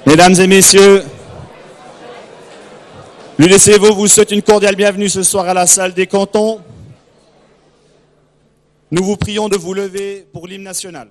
Mesdames et messieurs, l'UDCEVO vous souhaite une cordiale bienvenue ce soir à la salle des cantons. Nous vous prions de vous lever pour l'hymne national.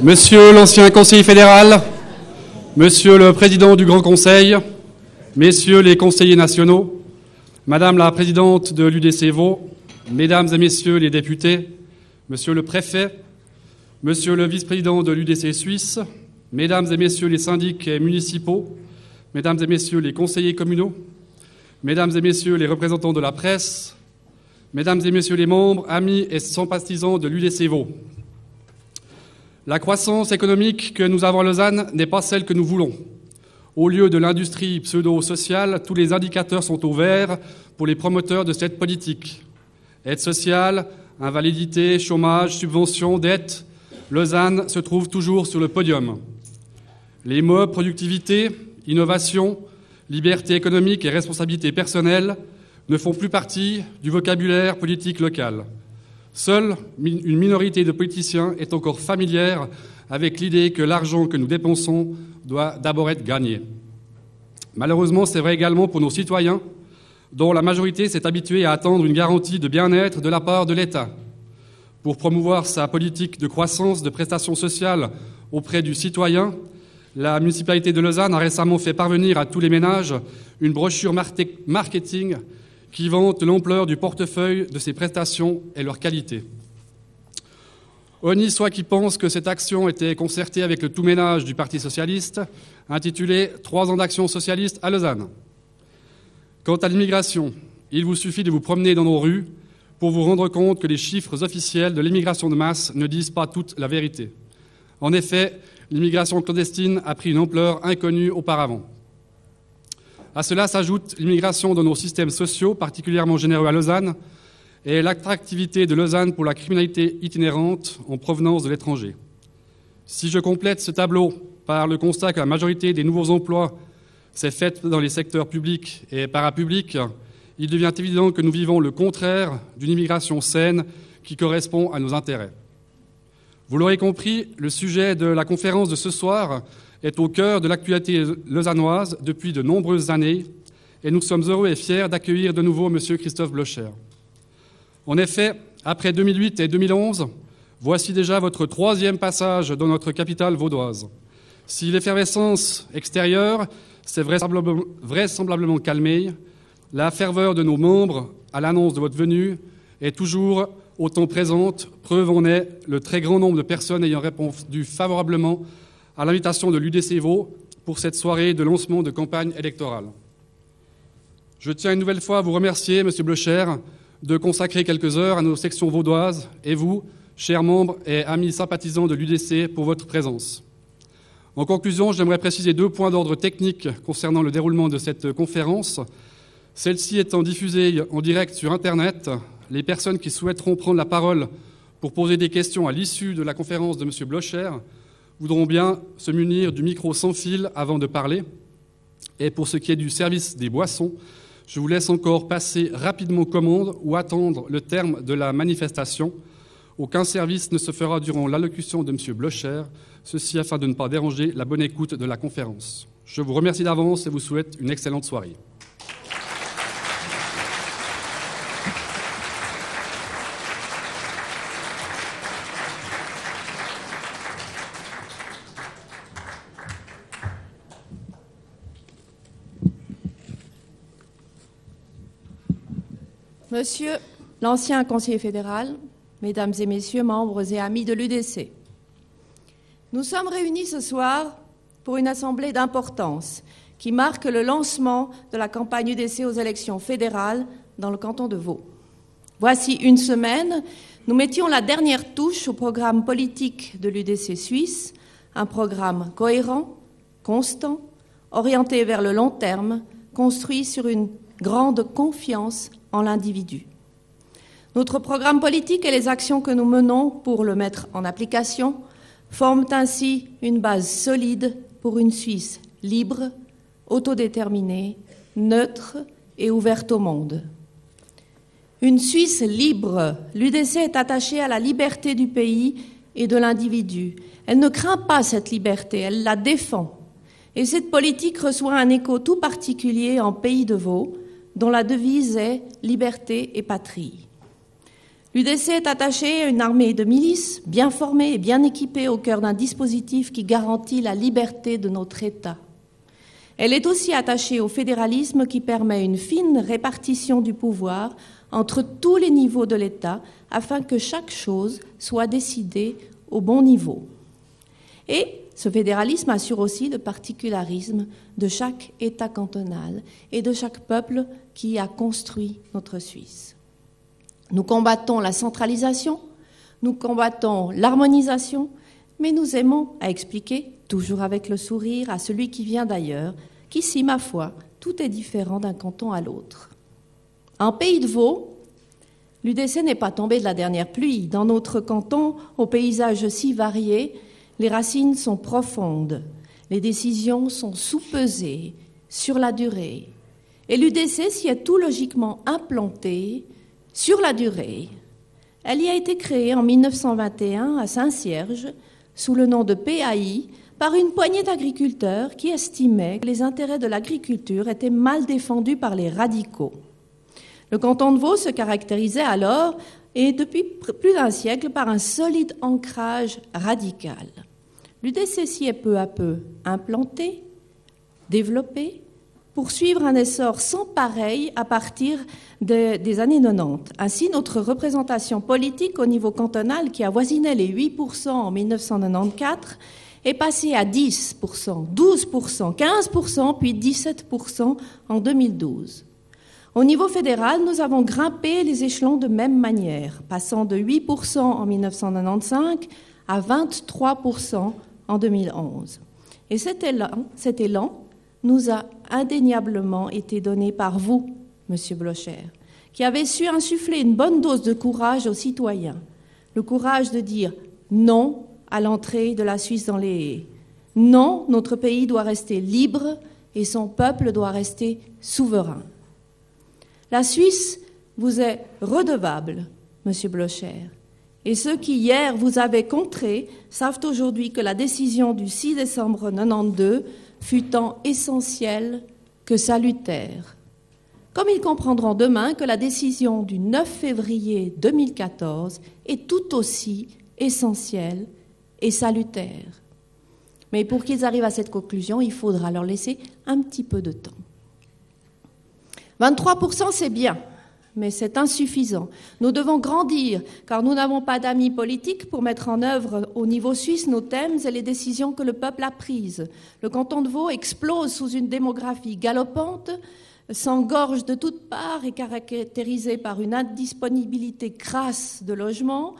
Monsieur l'ancien conseiller fédéral, Monsieur le président du Grand Conseil, Messieurs les conseillers nationaux, Madame la présidente de l'UDCEVO, Mesdames et Messieurs les députés, Monsieur le préfet, Monsieur le vice-président de l'UDC Suisse, Mesdames et Messieurs les syndics municipaux, Mesdames et Messieurs les conseillers communaux, Mesdames et Messieurs les représentants de la presse, Mesdames et Messieurs les membres, amis et sympathisants de l'UDCEVO. La croissance économique que nous avons à Lausanne n'est pas celle que nous voulons. Au lieu de l'industrie pseudo-sociale, tous les indicateurs sont au vert pour les promoteurs de cette politique. Aide sociale, invalidité, chômage, subventions, dettes, Lausanne se trouve toujours sur le podium. Les mots productivité, innovation, liberté économique et responsabilité personnelle ne font plus partie du vocabulaire politique local. Seule une minorité de politiciens est encore familière avec l'idée que l'argent que nous dépensons doit d'abord être gagné. Malheureusement, c'est vrai également pour nos citoyens, dont la majorité s'est habituée à attendre une garantie de bien-être de la part de l'État. Pour promouvoir sa politique de croissance de prestations sociales auprès du citoyen, la municipalité de Lausanne a récemment fait parvenir à tous les ménages une brochure marketing qui vante l'ampleur du portefeuille de ces prestations et leur qualité. Honni soit qui pense que cette action était concertée avec le tout-ménage du Parti socialiste, intitulé « 3 ans d'action socialiste à Lausanne ». Quant à l'immigration, il vous suffit de vous promener dans nos rues pour vous rendre compte que les chiffres officiels de l'immigration de masse ne disent pas toute la vérité. En effet, l'immigration clandestine a pris une ampleur inconnue auparavant. À cela s'ajoute l'immigration dans nos systèmes sociaux, particulièrement généreux à Lausanne, et l'attractivité de Lausanne pour la criminalité itinérante en provenance de l'étranger. Si je complète ce tableau par le constat que la majorité des nouveaux emplois s'est faite dans les secteurs publics et parapublics, il devient évident que nous vivons le contraire d'une immigration saine qui correspond à nos intérêts. Vous l'aurez compris, le sujet de la conférence de ce soir est au cœur de l'actualité lausannoise depuis de nombreuses années et nous sommes heureux et fiers d'accueillir de nouveau M. Christophe Blocher. En effet, après 2008 et 2011, voici déjà votre 3e passage dans notre capitale vaudoise. Si l'effervescence extérieure s'est vraisemblablement calmée, la ferveur de nos membres à l'annonce de votre venue est toujours autant présente, preuve en est le très grand nombre de personnes ayant répondu favorablement à l'invitation de l'UDC Vaud pour cette soirée de lancement de campagne électorale. Je tiens une nouvelle fois à vous remercier, M. Blocher, de consacrer quelques heures à nos sections vaudoises et vous, chers membres et amis sympathisants de l'UDC, pour votre présence. En conclusion, j'aimerais préciser 2 points d'ordre technique concernant le déroulement de cette conférence. Celle-ci étant diffusée en direct sur Internet, les personnes qui souhaiteront prendre la parole pour poser des questions à l'issue de la conférence de M. Blocher voudront bien se munir du micro sans fil avant de parler. Et pour ce qui est du service des boissons, je vous laisse encore passer rapidement commande ou attendre le terme de la manifestation. Aucun service ne se fera durant l'allocution de M. Blocher, ceci afin de ne pas déranger la bonne écoute de la conférence. Je vous remercie d'avance et vous souhaite une excellente soirée. Monsieur l'ancien conseiller fédéral, Mesdames et Messieurs, membres et amis de l'UDC, nous sommes réunis ce soir pour une assemblée d'importance qui marque le lancement de la campagne UDC aux élections fédérales dans le canton de Vaud. Voici une semaine, nous mettions la dernière touche au programme politique de l'UDC suisse, un programme cohérent, constant, orienté vers le long terme, construit sur une grande confiance en l'individu. Notre programme politique et les actions que nous menons pour le mettre en application forment ainsi une base solide pour une Suisse libre, autodéterminée, neutre et ouverte au monde. Une Suisse libre, l'UDC est attachée à la liberté du pays et de l'individu. Elle ne craint pas cette liberté, elle la défend. Et cette politique reçoit un écho tout particulier en Pays de Vaud, dont la devise est « Liberté et patrie ». L'UDC est attachée à une armée de milices bien formée et bien équipée au cœur d'un dispositif qui garantit la liberté de notre État. Elle est aussi attachée au fédéralisme qui permet une fine répartition du pouvoir entre tous les niveaux de l'État afin que chaque chose soit décidée au bon niveau. Et ce fédéralisme assure aussi le particularisme de chaque État cantonal et de chaque peuple qui a construit notre Suisse. Nous combattons la centralisation, nous combattons l'harmonisation, mais nous aimons à expliquer, toujours avec le sourire, à celui qui vient d'ailleurs, qu'ici, ma foi, tout est différent d'un canton à l'autre. En Pays de Vaud, l'UDC n'est pas tombé de la dernière pluie. Dans notre canton, au paysage si varié, les racines sont profondes, les décisions sont soupesées sur la durée, Et l'UDC s'y est tout logiquement implantée sur la durée. Elle y a été créée en 1921 à Saint-Cierges, sous le nom de PAI, par une poignée d'agriculteurs qui estimaient que les intérêts de l'agriculture étaient mal défendus par les radicaux. Le canton de Vaud se caractérisait alors, et depuis plus d'un siècle, par un solide ancrage radical. L'UDC s'y est peu à peu implantée, développée, pour suivre un essor sans pareil à partir des années 90. Ainsi, notre représentation politique au niveau cantonal, qui avoisinait les 8% en 1994, est passée à 10%, 12%, 15%, puis 17% en 2012. Au niveau fédéral, nous avons grimpé les échelons de même manière, passant de 8% en 1995 à 23% en 2011. Et cet élan nous a indéniablement été donné par vous, Monsieur Blocher, qui avez su insuffler une bonne dose de courage aux citoyens. Le courage de dire non à l'entrée de la Suisse dans les haies. Non, notre pays doit rester libre et son peuple doit rester souverain. La Suisse vous est redevable, Monsieur Blocher. Et ceux qui hier vous avaient contré savent aujourd'hui que la décision du 6 décembre 1992 fut tant essentielle que salutaire. Comme ils comprendront demain que la décision du 9 février 2014 est tout aussi essentielle et salutaire. Mais pour qu'ils arrivent à cette conclusion, il faudra leur laisser un petit peu de temps. 23%, c'est bien, mais c'est insuffisant. Nous devons grandir, car nous n'avons pas d'amis politiques pour mettre en œuvre au niveau suisse nos thèmes et les décisions que le peuple a prises. Le canton de Vaud explose sous une démographie galopante, s'engorge de toutes parts et caractérisé par une indisponibilité crasse de logements,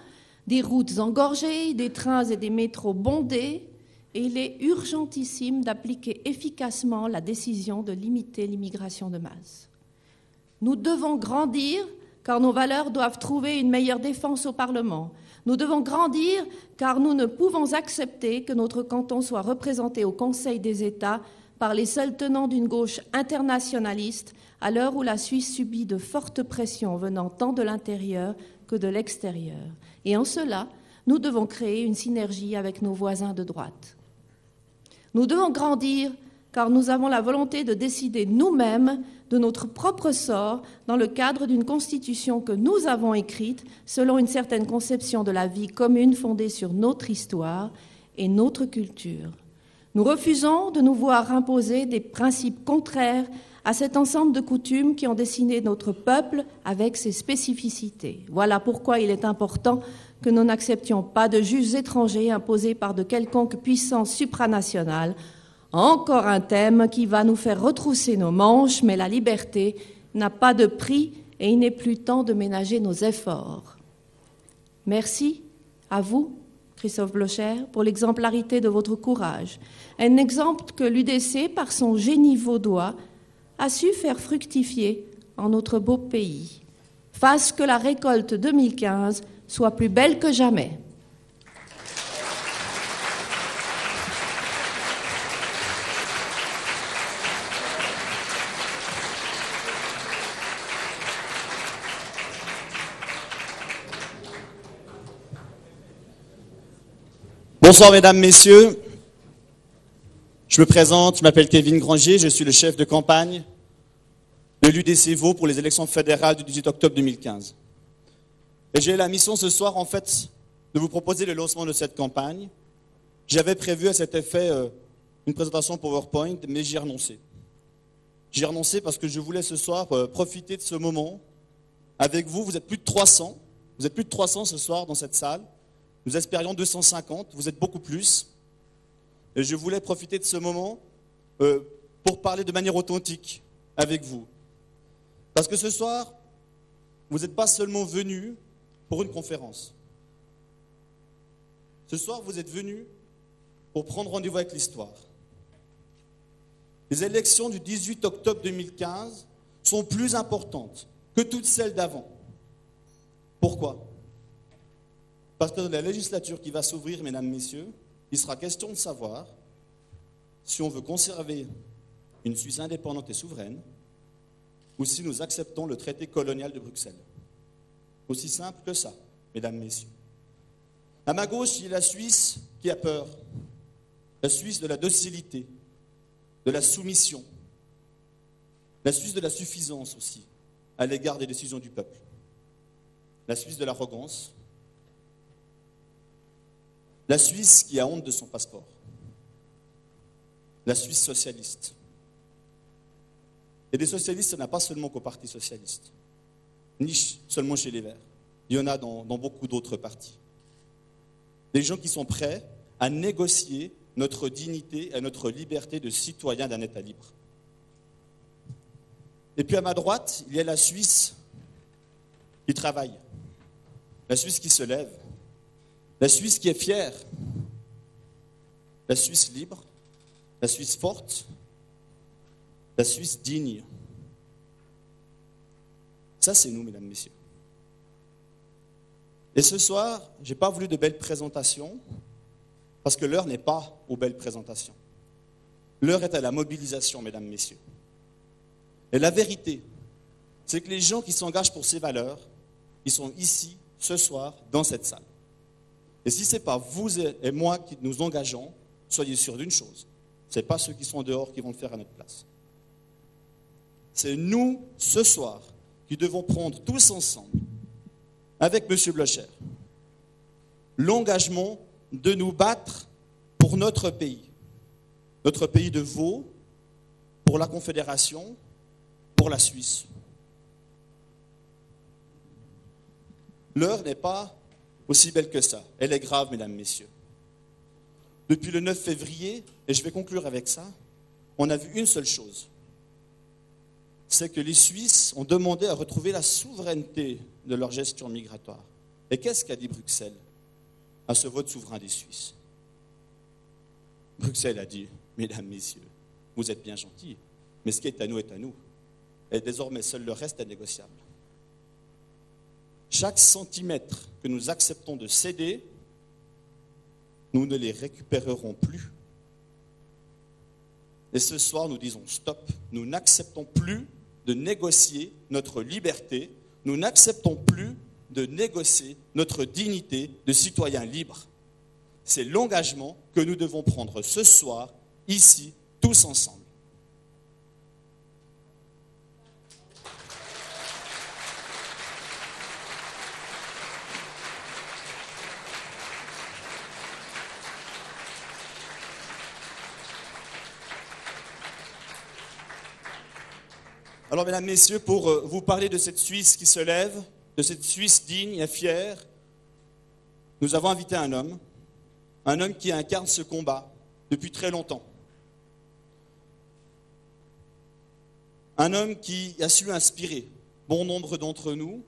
des routes engorgées, des trains et des métros bondés, et il est urgentissime d'appliquer efficacement la décision de limiter l'immigration de masse. Nous devons grandir, car nos valeurs doivent trouver une meilleure défense au Parlement. Nous devons grandir, car nous ne pouvons accepter que notre canton soit représenté au Conseil des États par les seuls tenants d'une gauche internationaliste, à l'heure où la Suisse subit de fortes pressions venant tant de l'intérieur que de l'extérieur. Et en cela, nous devons créer une synergie avec nos voisins de droite. Nous devons grandir, car nous avons la volonté de décider nous-mêmes de notre propre sort dans le cadre d'une constitution que nous avons écrite selon une certaine conception de la vie commune fondée sur notre histoire et notre culture. Nous refusons de nous voir imposer des principes contraires à cet ensemble de coutumes qui ont dessiné notre peuple avec ses spécificités. Voilà pourquoi il est important que nous n'acceptions pas de juges étrangers imposés par de quelconques puissances supranationales. Encore un thème qui va nous faire retrousser nos manches, mais la liberté n'a pas de prix et il n'est plus temps de ménager nos efforts. Merci à vous, Christophe Blocher, pour l'exemplarité de votre courage. Un exemple que l'UDC, par son génie vaudois, a su faire fructifier en notre beau pays. Fasse que la récolte 2015 soit plus belle que jamais. Bonsoir mesdames, messieurs. Je me présente, je m'appelle Kevin Grangier, je suis le chef de campagne de l'UDC Vaud pour les élections fédérales du 18 octobre 2015. Et j'ai la mission ce soir, en fait, de vous proposer le lancement de cette campagne. J'avais prévu à cet effet une présentation PowerPoint, mais j'y ai renoncé. J'y ai renoncé parce que je voulais ce soir profiter de ce moment avec vous. Vous êtes plus de 300. Vous êtes plus de 300 ce soir dans cette salle. Nous espérions 250. Vous êtes beaucoup plus. Et je voulais profiter de ce moment pour parler de manière authentique avec vous. Parce que ce soir, vous n'êtes pas seulement venus pour une conférence. Ce soir, vous êtes venus pour prendre rendez-vous avec l'histoire. Les élections du 18 octobre 2015 sont plus importantes que toutes celles d'avant. Pourquoi ? Parce que dans la législature qui va s'ouvrir, mesdames, messieurs, il sera question de savoir si on veut conserver une Suisse indépendante et souveraine ou si nous acceptons le traité colonial de Bruxelles. Aussi simple que ça, mesdames, messieurs. À ma gauche, il y a la Suisse qui a peur. La Suisse de la docilité, de la soumission. La Suisse de la suffisance aussi, à l'égard des décisions du peuple. La Suisse de l'arrogance. La Suisse qui a honte de son passeport. La Suisse socialiste. Et des socialistes, il n'y en a pas seulement qu'au Parti socialiste, ni seulement chez les Verts. Il y en a dans beaucoup d'autres partis. Des gens qui sont prêts à négocier notre dignité et notre liberté de citoyen d'un État libre. Et puis à ma droite, il y a la Suisse qui travaille, la Suisse qui se lève, la Suisse qui est fière, la Suisse libre, la Suisse forte, la Suisse digne. Ça, c'est nous, mesdames, messieurs. Et ce soir, je n'ai pas voulu de belles présentations, parce que l'heure n'est pas aux belles présentations. L'heure est à la mobilisation, mesdames, messieurs. Et la vérité, c'est que les gens qui s'engagent pour ces valeurs, ils sont ici, ce soir, dans cette salle. Et si ce n'est pas vous et moi qui nous engageons, soyez sûrs d'une chose, ce n'est pas ceux qui sont dehors qui vont le faire à notre place. C'est nous, ce soir, qui devons prendre tous ensemble, avec M. Blocher, l'engagement de nous battre pour notre pays de Vaud, pour la Confédération, pour la Suisse. L'heure n'est pas aussi belle que ça. Elle est grave, mesdames, messieurs. Depuis le 9 février, et je vais conclure avec ça, on a vu une seule chose. C'est que les Suisses ont demandé à retrouver la souveraineté de leur gestion migratoire. Et qu'est-ce qu'a dit Bruxelles à ce vote souverain des Suisses? Bruxelles a dit, mesdames, messieurs, vous êtes bien gentils, mais ce qui est à nous est à nous. Et désormais, seul le reste est négociable. Chaque centimètre que nous acceptons de céder, nous ne les récupérerons plus. Et ce soir, nous disons stop. Nous n'acceptons plus de négocier notre liberté. Nous n'acceptons plus de négocier notre dignité de citoyen libre. C'est l'engagement que nous devons prendre ce soir, ici, tous ensemble. Alors, mesdames, messieurs, pour vous parler de cette Suisse qui se lève, de cette Suisse digne et fière, nous avons invité un homme qui incarne ce combat depuis très longtemps. Un homme qui a su inspirer bon nombre d'entre nous,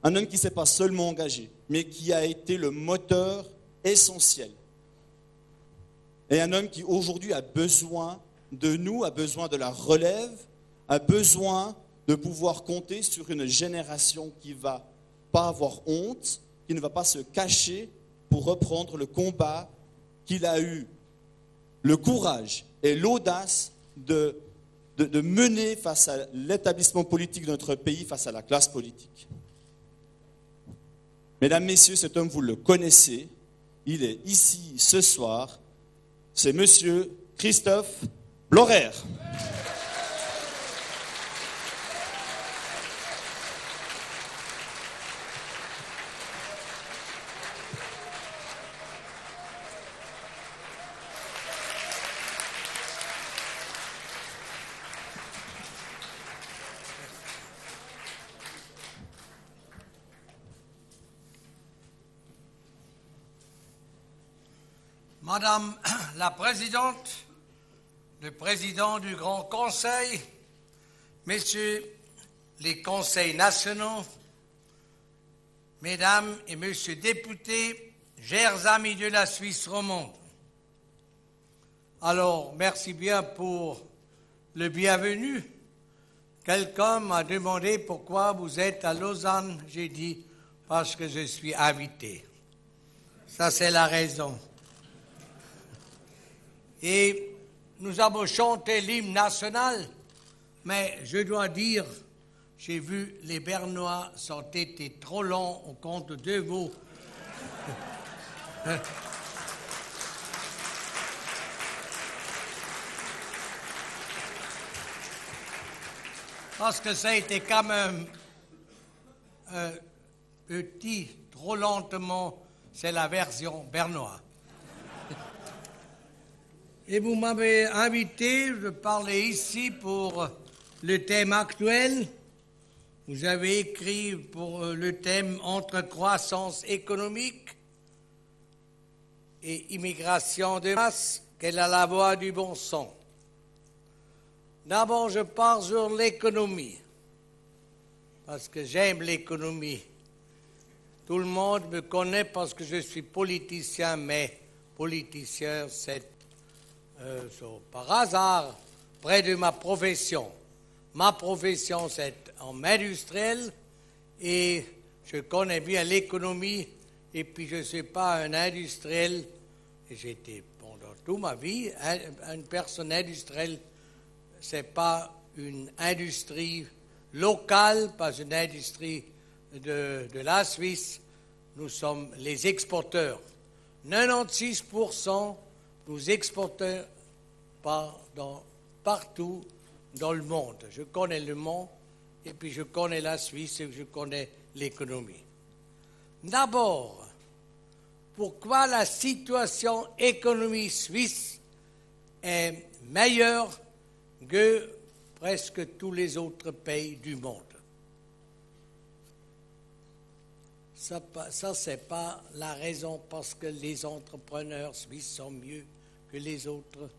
un homme qui ne s'est pas seulement engagé, mais qui a été le moteur essentiel. Et un homme qui aujourd'hui a besoin de nous, a besoin de la relève, a besoin de pouvoir compter sur une génération qui ne va pas avoir honte, qui ne va pas se cacher pour reprendre le combat qu'il a eu le courage et l'audace de mener face à l'établissement politique de notre pays, face à la classe politique. Mesdames, messieurs, cet homme, vous le connaissez, il est ici ce soir, c'est Monsieur Christophe Blocher. Madame la Présidente, le Président du Grand Conseil, Messieurs les Conseils nationaux, Mesdames et Messieurs députés, chers amis de la Suisse romande. Alors, merci bien pour le bienvenu. Quelqu'un m'a demandé pourquoi vous êtes à Lausanne. J'ai dit, parce que je suis invité. Ça, c'est la raison. Et nous avons chanté l'hymne national Mais je dois dire, j'ai vu les Bernois sont été trop longs au compte de vous. Parce que ça a été quand même petit, trop lentement, c'est la version bernois. Et vous m'avez invité, je parlais ici pour le thème actuel. Vous avez écrit pour le thème entre croissance économique et immigration de masse, quelle est la voie du bon sens. D'abord, je pars sur l'économie, parce que j'aime l'économie. Tout le monde me connaît parce que je suis politicien, mais politicien, c'est par hasard près de ma profession. Ma profession, c'est en industriel et je connais bien l'économie et puis je ne suis pas un industriel. Et j'étais pendant toute ma vie une personne industrielle. Ce n'est pas une industrie locale, pas une industrie de la Suisse. Nous sommes les exporteurs. 96% nous exportons partout dans le monde. Je connais le monde et puis je connais la Suisse et je connais l'économie. D'abord, pourquoi la situation économique suisse est meilleure que presque tous les autres pays du monde? Ça c'est pas la raison parce que les entrepreneurs suisses sont mieux que les autres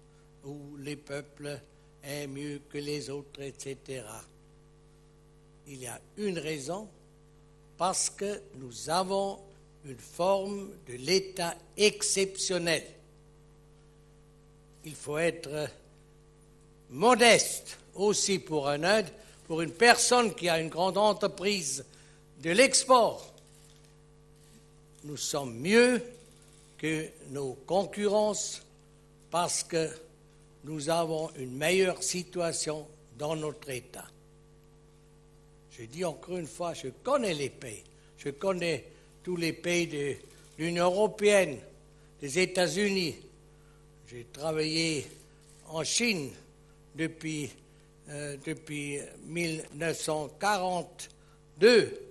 ou les peuples est mieux que les autres, etc. Il y a une raison, parce que nous avons une forme de l'État exceptionnel. Il faut être modeste aussi pour une personne qui a une grande entreprise de l'export. Nous sommes mieux que nos concurrences parce que nous avons une meilleure situation dans notre État. Je dis encore une fois, je connais les pays. Je connais tous les pays de l'Union européenne, des États-Unis. J'ai travaillé en Chine depuis 1982.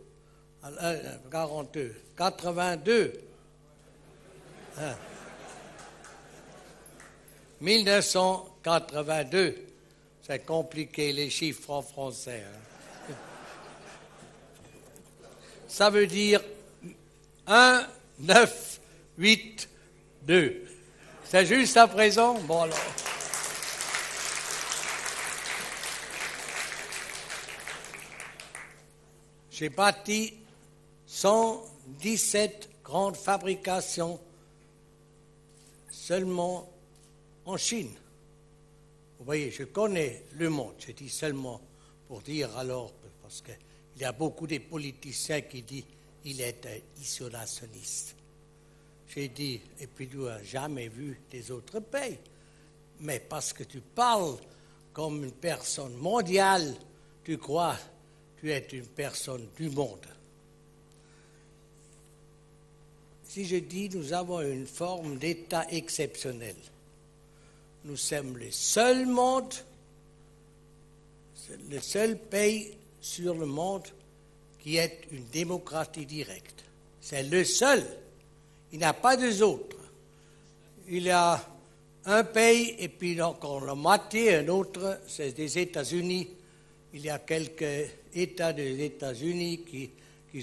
82. 1982. C'est compliqué les chiffres en français. Ça veut dire 1, 9, 8, 2. C'est juste à présent? Bon alors. J'ai bâti 117 grandes fabrications seulement en Chine. Vous voyez, je connais le monde. Je dis seulement pour dire alors, parce qu'il y a beaucoup de politiciens qui disent qu'il est isolationniste. J'ai dit, et puis tu n'as jamais vu des autres pays. Mais parce que tu parles comme une personne mondiale, tu crois que tu es une personne du monde. Si je dis nous avons une forme d'État exceptionnel, nous sommes le seul monde, le seul pays sur le monde qui est une démocratie directe. C'est le seul. Il n'y a pas deux autres. Il y a un pays et puis encore la moitié, un autre, c'est des États-Unis. Il y a quelques États des États-Unis qui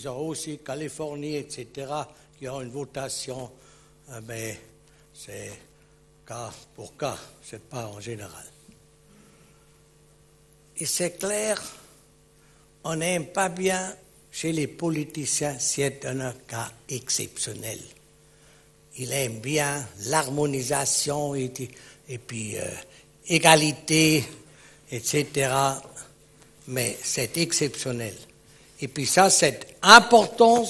ont aussi, Californie, etc., qui ont une votation, mais c'est cas pour cas, ce n'est pas en général. Et c'est clair, on n'aime pas bien chez les politiciens, c'est un cas exceptionnel. Ils aiment bien l'harmonisation et puis égalité, etc., mais c'est exceptionnel. Et puis ça, c'est important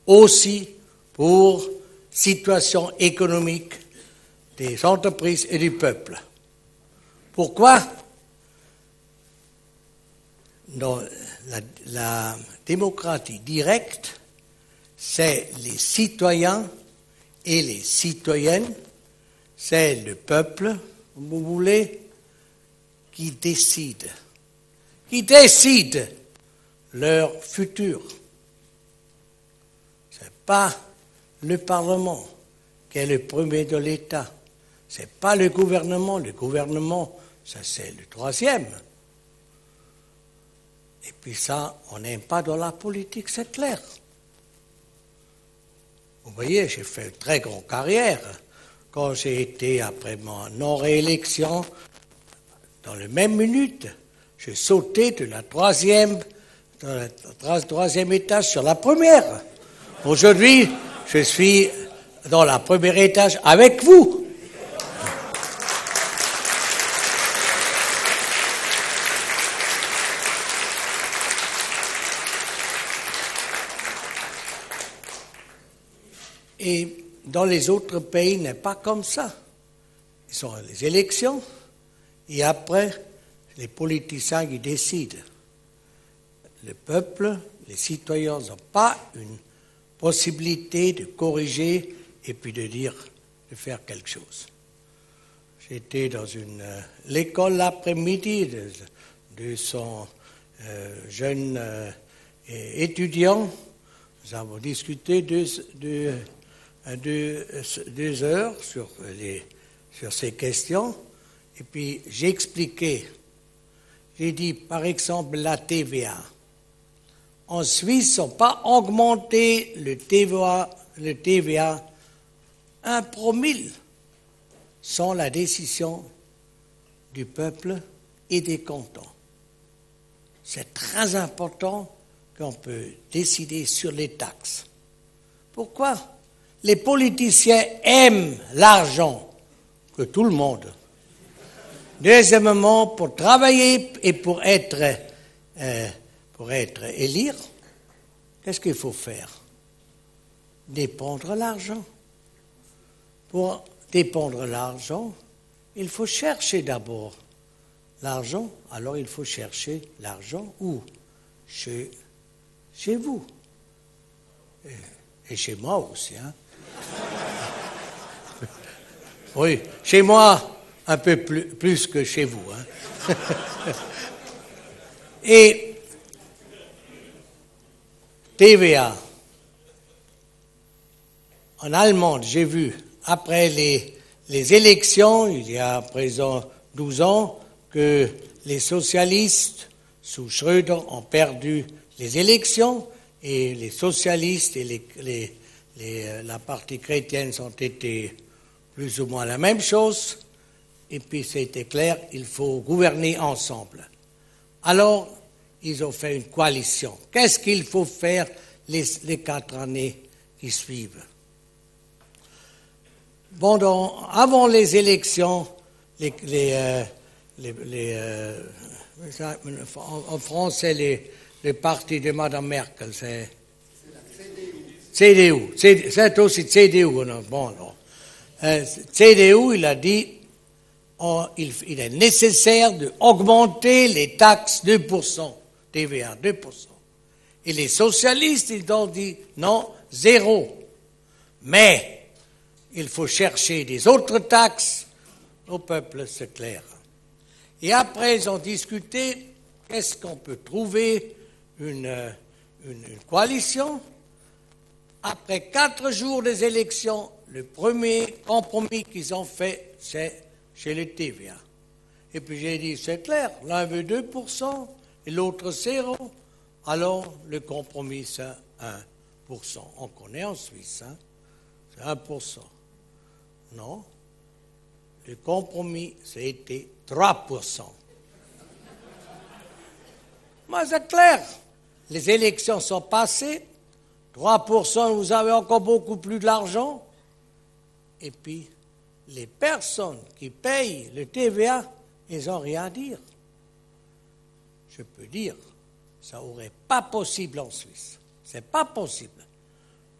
aussi pour situation économique des entreprises et du peuple. Pourquoi? dans la démocratie directe, c'est les citoyens et les citoyennes, c'est le peuple, vous voulez, qui décide leur futur. Ce n'est pas le Parlement qui est le premier de l'État. Ce n'est pas le gouvernement. Le gouvernement, ça c'est le troisième. Et puis ça, on n'aime pas dans la politique, c'est clair. Vous voyez, j'ai fait une très grande carrière. Quand j'ai été, après ma non-réélection, dans la même minute, j'ai sauté de la troisième étage sur la première. Aujourd'hui, je suis dans la première étage avec vous. Et dans les autres pays, il n'est pas comme ça. Ils sont les élections et après, les politiciens qui décident. Le peuple, les citoyens n'ont pas une possibilité de corriger et puis de faire quelque chose. J'étais dans l'école l'après-midi, 200 jeunes étudiants. Nous avons discuté 2 heures sur ces questions. Et puis j'ai expliqué, j'ai dit par exemple la TVA. En Suisse, on n'a pas augmenté le TVA 1 promille sans la décision du peuple et des cantons. C'est très important qu'on peut décider sur les taxes. Pourquoi? Les politiciens aiment l'argent que tout le monde. Deuxièmement, pour travailler et pour être élire, qu'est-ce qu'il faut faire? Dépendre l'argent. Pour dépendre l'argent, il faut chercher d'abord l'argent. Alors il faut chercher l'argent où? Chez vous. Et chez moi aussi. Hein? Oui, chez moi, un peu plus que chez vous. Hein? Et TVA. En Allemagne, j'ai vu, après les élections, il y a à présent 12 ans, que les socialistes, sous Schröder, ont perdu les élections et les socialistes et la partie chrétienne ont été plus ou moins la même chose. Et puis c'était clair, il faut gouverner ensemble. Alors, ils ont fait une coalition. Qu'est-ce qu'il faut faire les 4 années qui suivent? Avant les élections, en France, c'est le parti de Mme Merkel, c'est CDU. C'est aussi CDU. Bon, non. CDU, il a dit il est nécessaire d'augmenter les taxes 2%, TVA 2%. Et les socialistes, ils ont dit non, 0. Mais il faut chercher des autres taxes au peuple, c'est clair. Et après, ils ont discuté, est-ce qu'on peut trouver une coalition? Après 4 jours des élections, le premier compromis qu'ils ont fait, c'est chez le TVA. Et puis j'ai dit, c'est clair, l'un veut 2% et l'autre 0. Alors le compromis, c'est 1%. On connaît en Suisse, hein? C'est 1%. Non, le compromis, c'était 3%. Mais c'est clair, les élections sont passées, 3%, vous avez encore beaucoup plus d'argent. Et puis, les personnes qui payent le TVA, ils n'ont rien à dire. Je peux dire, ça n'aurait pas possible en Suisse. Ce n'est pas possible.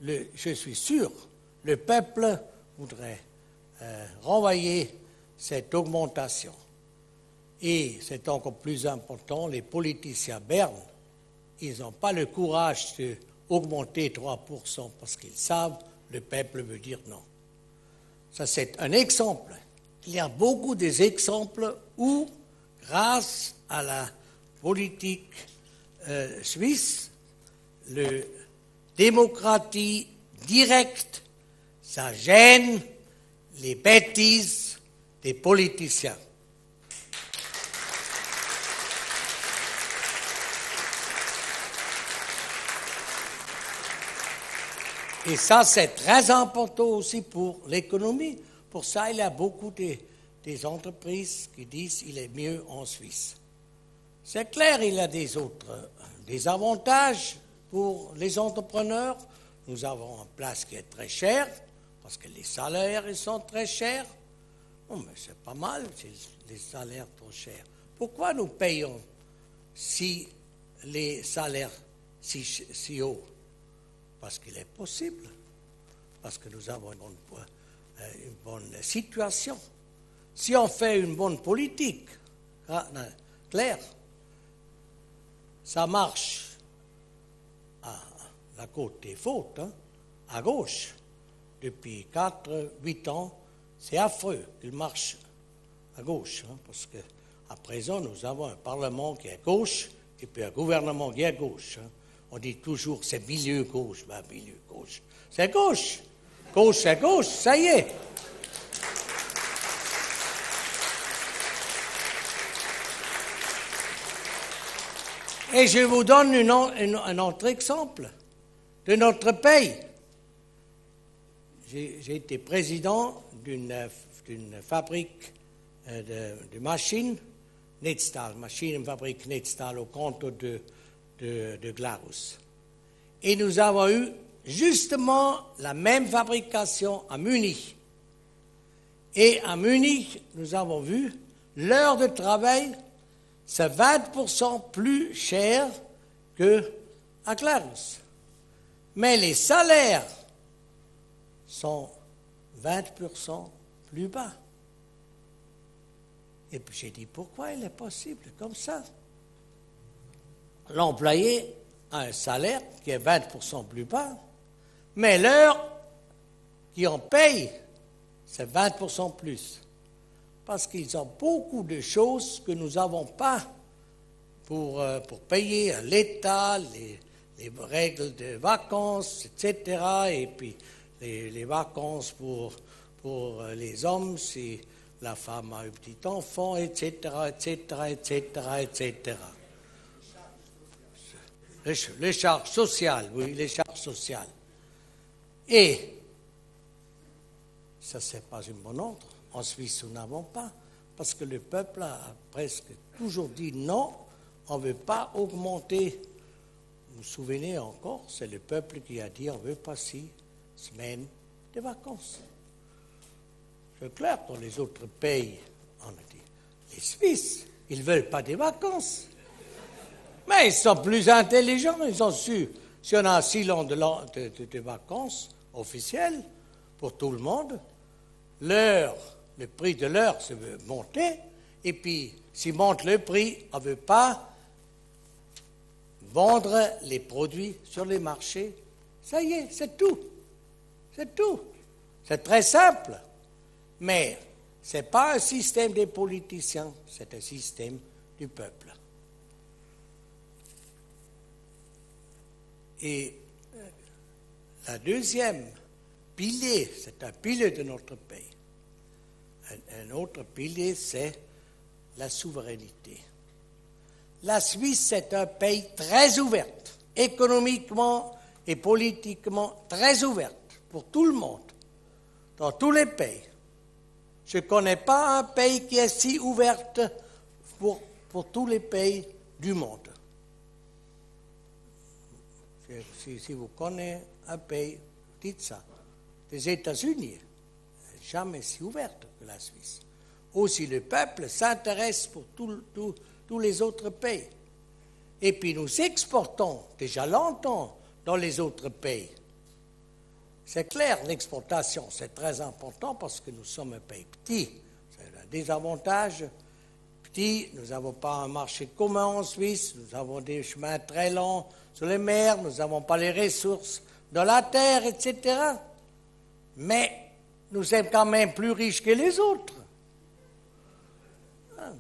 Je suis sûr, le peuple voudrait renvoyer cette augmentation. Et c'est encore plus important, les politiciens Berne, ils n'ont pas le courage d'augmenter 3% parce qu'ils savent le peuple veut dire non. Ça, c'est un exemple. Il y a beaucoup d'exemples où, grâce à la politique suisse, la démocratie directe, ça gêne les bêtises des politiciens. Et ça, c'est très important aussi pour l'économie. Pour ça, il y a beaucoup des entreprises qui disent qu'il est mieux en Suisse. C'est clair, il y a des avantages pour les entrepreneurs. Nous avons une place qui est très chère, parce que les salaires ils sont très chers. Oh, mais c'est pas mal, les salaires trop chers. Pourquoi nous payons si les salaires si hauts? Parce qu'il est possible, parce que nous avons une bonne situation. Si on fait une bonne politique, claire, ça marche à la côte des fautes, à gauche. Depuis 4-8 ans, c'est affreux qu'il marche à gauche, parce qu'à présent, nous avons un Parlement qui est gauche et puis un gouvernement qui est gauche. On dit toujours c'est milieu gauche, milieu gauche. C'est gauche. Gauche, c'est gauche, ça y est. Et je vous donne un autre exemple de notre pays. J'ai été président d'une fabrique de machines, Netztal, fabrique Netztal au canton de Glarus. Et nous avons eu justement la même fabrication à Munich. Et à Munich, nous avons vu l'heure de travail, c'est 20% plus cher qu'à Glarus. Mais les salaires sont 20% plus bas. Et puis j'ai dit, pourquoi il est possible comme ça? L'employé a un salaire qui est 20% plus bas, mais l'heure qu'on paye, c'est 20% plus. Parce qu'ils ont beaucoup de choses que nous n'avons pas pour payer à l'État, les règles de vacances, etc. Et puis les vacances pour les hommes, si la femme a un petit enfant, etc., etc., etc., etc. Les charges sociales, oui, les charges sociales. Et ça, c'est pas une bonne ordre. En Suisse, nous n'avons pas, parce que le peuple a presque toujours dit non, on ne veut pas augmenter. Vous vous souvenez encore, c'est le peuple qui a dit on ne veut pas 6 semaines de vacances. C'est clair, dans les autres pays, on a dit, les Suisses, ils ne veulent pas des vacances. Mais ils sont plus intelligents, ils ont su, si on a 6 ans de vacances officielles pour tout le monde, le prix de l'heure se veut monter, et puis s'il monte le prix, on ne veut pas vendre les produits sur les marchés. Ça y est, c'est tout. C'est tout. C'est très simple. Mais ce n'est pas un système des politiciens, c'est un système du peuple. Et la deuxième pilier, c'est un pilier de notre pays. Un autre pilier, c'est la souveraineté. La Suisse, c'est un pays très ouvert, économiquement et politiquement très ouvert pour tout le monde, dans tous les pays. Je ne connais pas un pays qui est si ouvert pour tous les pays du monde. Si vous connaissez un pays, dites ça. Les États-Unis, jamais si ouverte que la Suisse. Aussi, le peuple s'intéresse pour tous les autres pays. Et puis, nous exportons déjà longtemps dans les autres pays. C'est clair, l'exportation, c'est très important parce que nous sommes un pays petit. C'est un désavantage, petit, nous n'avons pas un marché commun en Suisse, nous avons des chemins très longs sur les mers, nous n'avons pas les ressources de la terre, etc. Mais nous sommes quand même plus riches que les autres.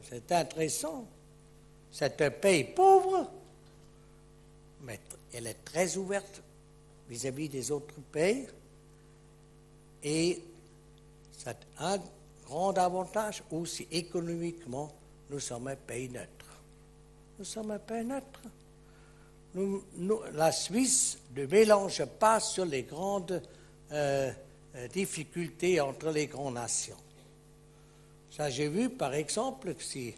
C'est intéressant. C'est un pays pauvre, mais elle est très ouverte vis-à-vis des autres pays. Et c'est un grand avantage aussi économiquement. Nous sommes un pays neutre. Nous sommes un pays neutre. La Suisse ne mélange pas sur les grandes difficultés entre les grandes nations. Ça, j'ai vu, par exemple, si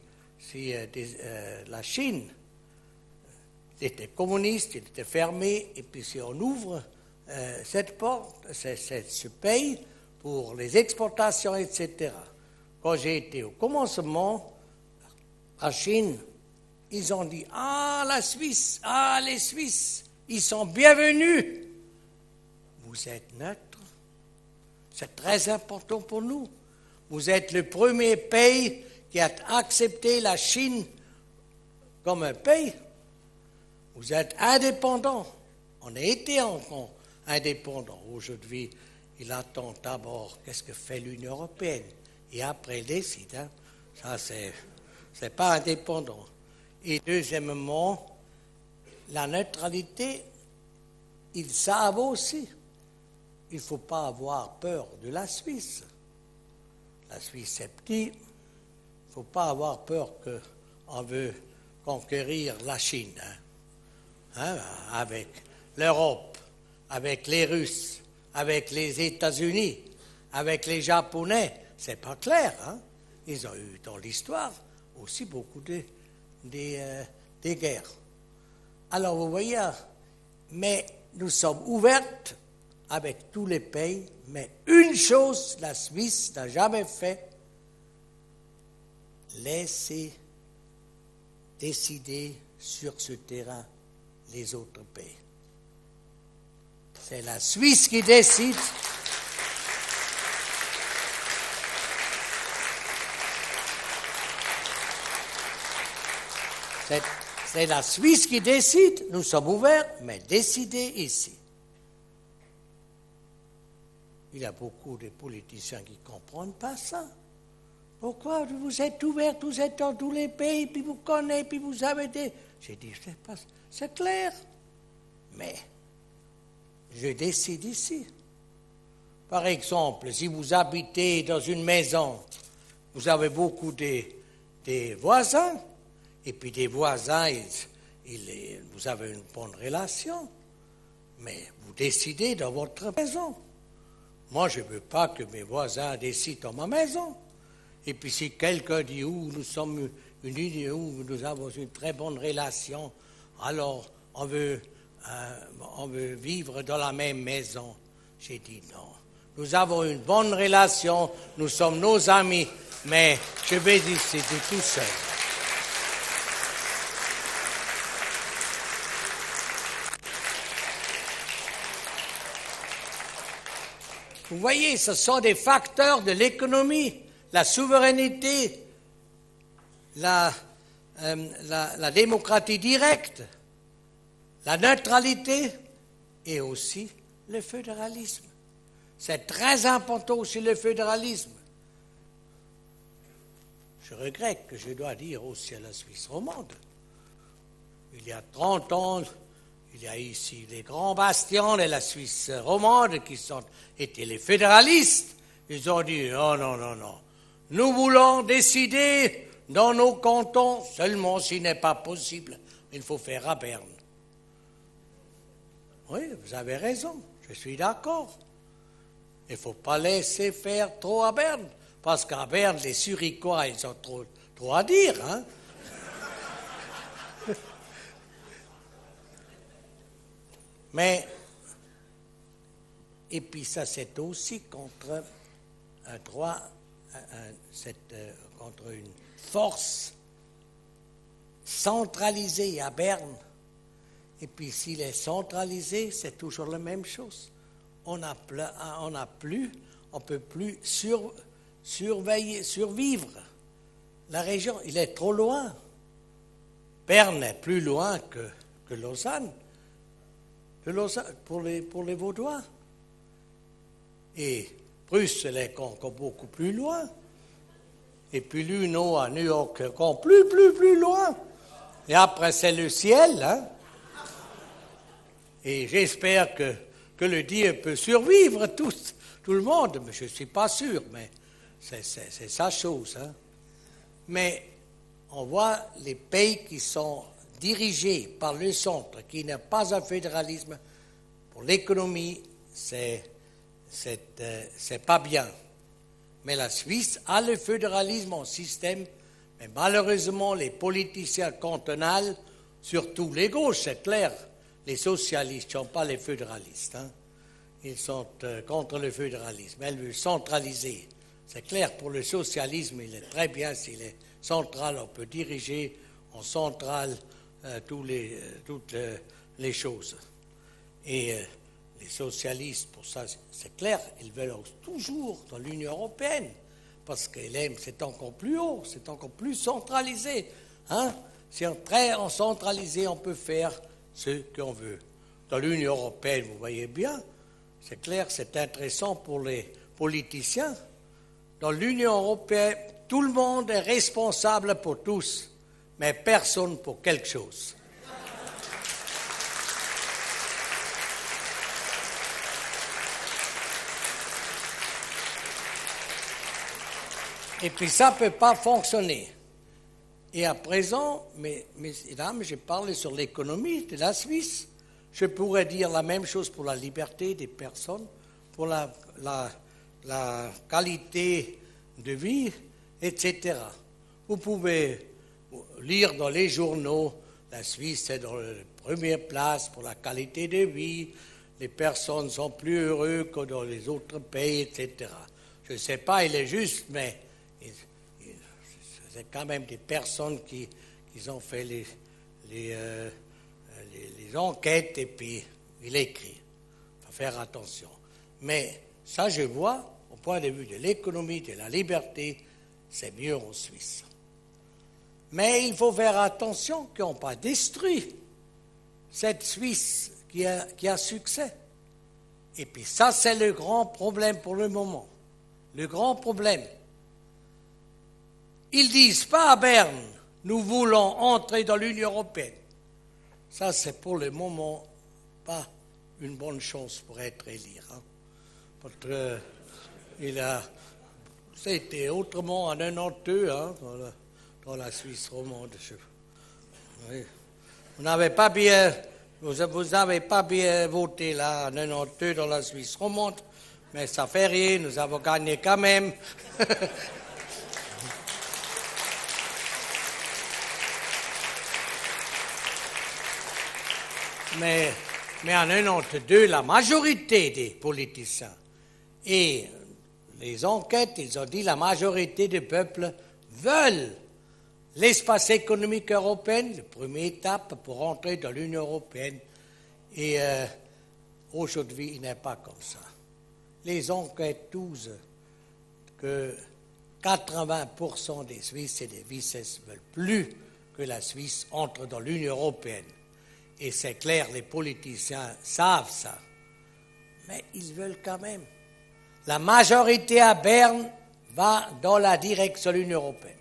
la Chine était communiste, elle était fermée, et puis si on ouvre cette porte, ce pays pour les exportations, etc. Quand j'ai été au commencement, à Chine, ils ont dit « Ah, la Suisse, ah, les Suisses, ils sont bienvenus !» Vous êtes neutre. C'est très important pour nous. Vous êtes le premier pays qui a accepté la Chine comme un pays. Vous êtes indépendant. On a été encore indépendant. Aujourd'hui, il attend d'abord qu'est-ce que fait l'Union européenne. Et après, il décide. Hein. Ça, c'est pas indépendant. Et deuxièmement, la neutralité, ils savent aussi. Il ne faut pas avoir peur de la Suisse. La Suisse, c'est petit. Il ne faut pas avoir peur qu'on veut conquérir la Chine. Avec l'Europe, avec les Russes, avec les États-Unis, avec les Japonais. C'est pas clair. Hein? Ils ont eu dans l'histoire aussi beaucoup des guerres. Alors vous voyez, mais nous sommes ouvertes avec tous les pays, mais une chose, la Suisse n'a jamais fait, laisser décider sur ce terrain les autres pays. C'est la Suisse qui décide. C'est la Suisse qui décide, nous sommes ouverts, mais décidez ici. Il y a beaucoup de politiciens qui ne comprennent pas ça. Pourquoi vous êtes ouverts, vous êtes dans tous les pays, puis vous connaissez, puis vous avez des... J'ai dit, c'est clair, mais je décide ici. Par exemple, si vous habitez dans une maison, vous avez beaucoup des voisins, et puis des voisins, vous avez une bonne relation, mais vous décidez dans votre maison. Moi, je ne veux pas que mes voisins décident dans ma maison. Et puis si quelqu'un dit, nous sommes une union, nous avons une très bonne relation, alors on veut vivre dans la même maison. J'ai dit non. Nous avons une bonne relation, nous sommes nos amis, mais je vais décider tout seul. Vous voyez, ce sont des facteurs de l'économie, la souveraineté, la démocratie directe, la neutralité et aussi le fédéralisme. C'est très important aussi le fédéralisme. Je regrette que je dois dire aussi à la Suisse romande. Il y a 30 ans, il y a ici les grands bastions de la Suisse romande qui étaient les fédéralistes. Ils ont dit non. Nous voulons décider dans nos cantons, seulement s'il n'est pas possible. Il faut faire à Berne. Oui, vous avez raison, je suis d'accord. Il ne faut pas laisser faire trop à Berne, parce qu'à Berne, les Zurichois, ils ont trop à dire. Hein? Mais, et puis ça, c'est aussi contre un droit, contre une force centralisée à Berne. Et puis s'il est centralisé, c'est toujours la même chose. On ne peut plus survivre. la région, il est trop loin. Berne est plus loin que Lausanne, pour les Vaudois. Et Bruxelles est encore beaucoup plus loin. Et puis Luno à New York, encore plus loin. Et après, c'est le ciel. Hein? Et j'espère que le Dieu peut survivre tout le monde. Mais je ne suis pas sûr, mais c'est sa chose. Hein? Mais on voit les pays qui sont dirigés par le centre, qui n'est pas un fédéralisme, pour l'économie, c'est pas bien. Mais la Suisse a le fédéralisme en système, mais malheureusement, les politiciens cantonaux, surtout les gauches, c'est clair, les socialistes ne sont pas les fédéralistes. Hein. Ils sont contre le fédéralisme. Elles veulent centraliser. C'est clair, pour le socialisme, il est très bien s'il est central, on peut diriger en centrale toutes les choses. Et les socialistes, pour ça, c'est clair, ils veulent toujours dans l'Union européenne, parce qu'ils aiment, c'est encore plus haut, c'est encore plus centralisé. Hein? Si on est très centralisé, on peut faire ce qu'on veut. Dans l'Union européenne, vous voyez bien, c'est clair, c'est intéressant pour les politiciens. Dans l'Union européenne, tout le monde est responsable pour tous, mais personne pour quelque chose. Et puis ça ne peut pas fonctionner. Et à présent, mesdames, j'ai parlé sur l'économie de la Suisse. Je pourrais dire la même chose pour la liberté des personnes, pour la qualité de vie, etc. Vous pouvez lire dans les journaux, la Suisse est dans la première place pour la qualité de vie, les personnes sont plus heureuses que dans les autres pays, etc. Je ne sais pas, il est juste, mais c'est quand même des personnes qui ont fait les enquêtes et puis il écrit. Il faut faire attention. Mais ça, je vois, au point de vue de l'économie, de la liberté, c'est mieux en Suisse. Mais il faut faire attention qu'on n'ait pas détruit cette Suisse qui a succès. Et puis ça, c'est le grand problème pour le moment. Le grand problème. Ils ne disent pas à Berne, nous voulons entrer dans l'Union européenne. Ça, c'est pour le moment pas une bonne chance pour être élu. Hein. Parce c'était autrement en 92, hein, dans la Suisse romande. Oui. Vous n'avez pas bien voté là en 92 dans la Suisse romande, mais ça fait rien, nous avons gagné quand même. Mais en 92, la majorité des politiciens et les enquêtes, ils ont dit la majorité du peuple veulent l'espace économique européen, la première étape pour entrer dans l'Union européenne. Et aujourd'hui, il n'est pas comme ça. Les enquêtes disent que 80% des Suisses et des Suisses ne veulent plus que la Suisse entre dans l'Union européenne. Et c'est clair, les politiciens savent ça. Mais ils veulent quand même. La majorité à Berne va dans la direction de l'Union européenne.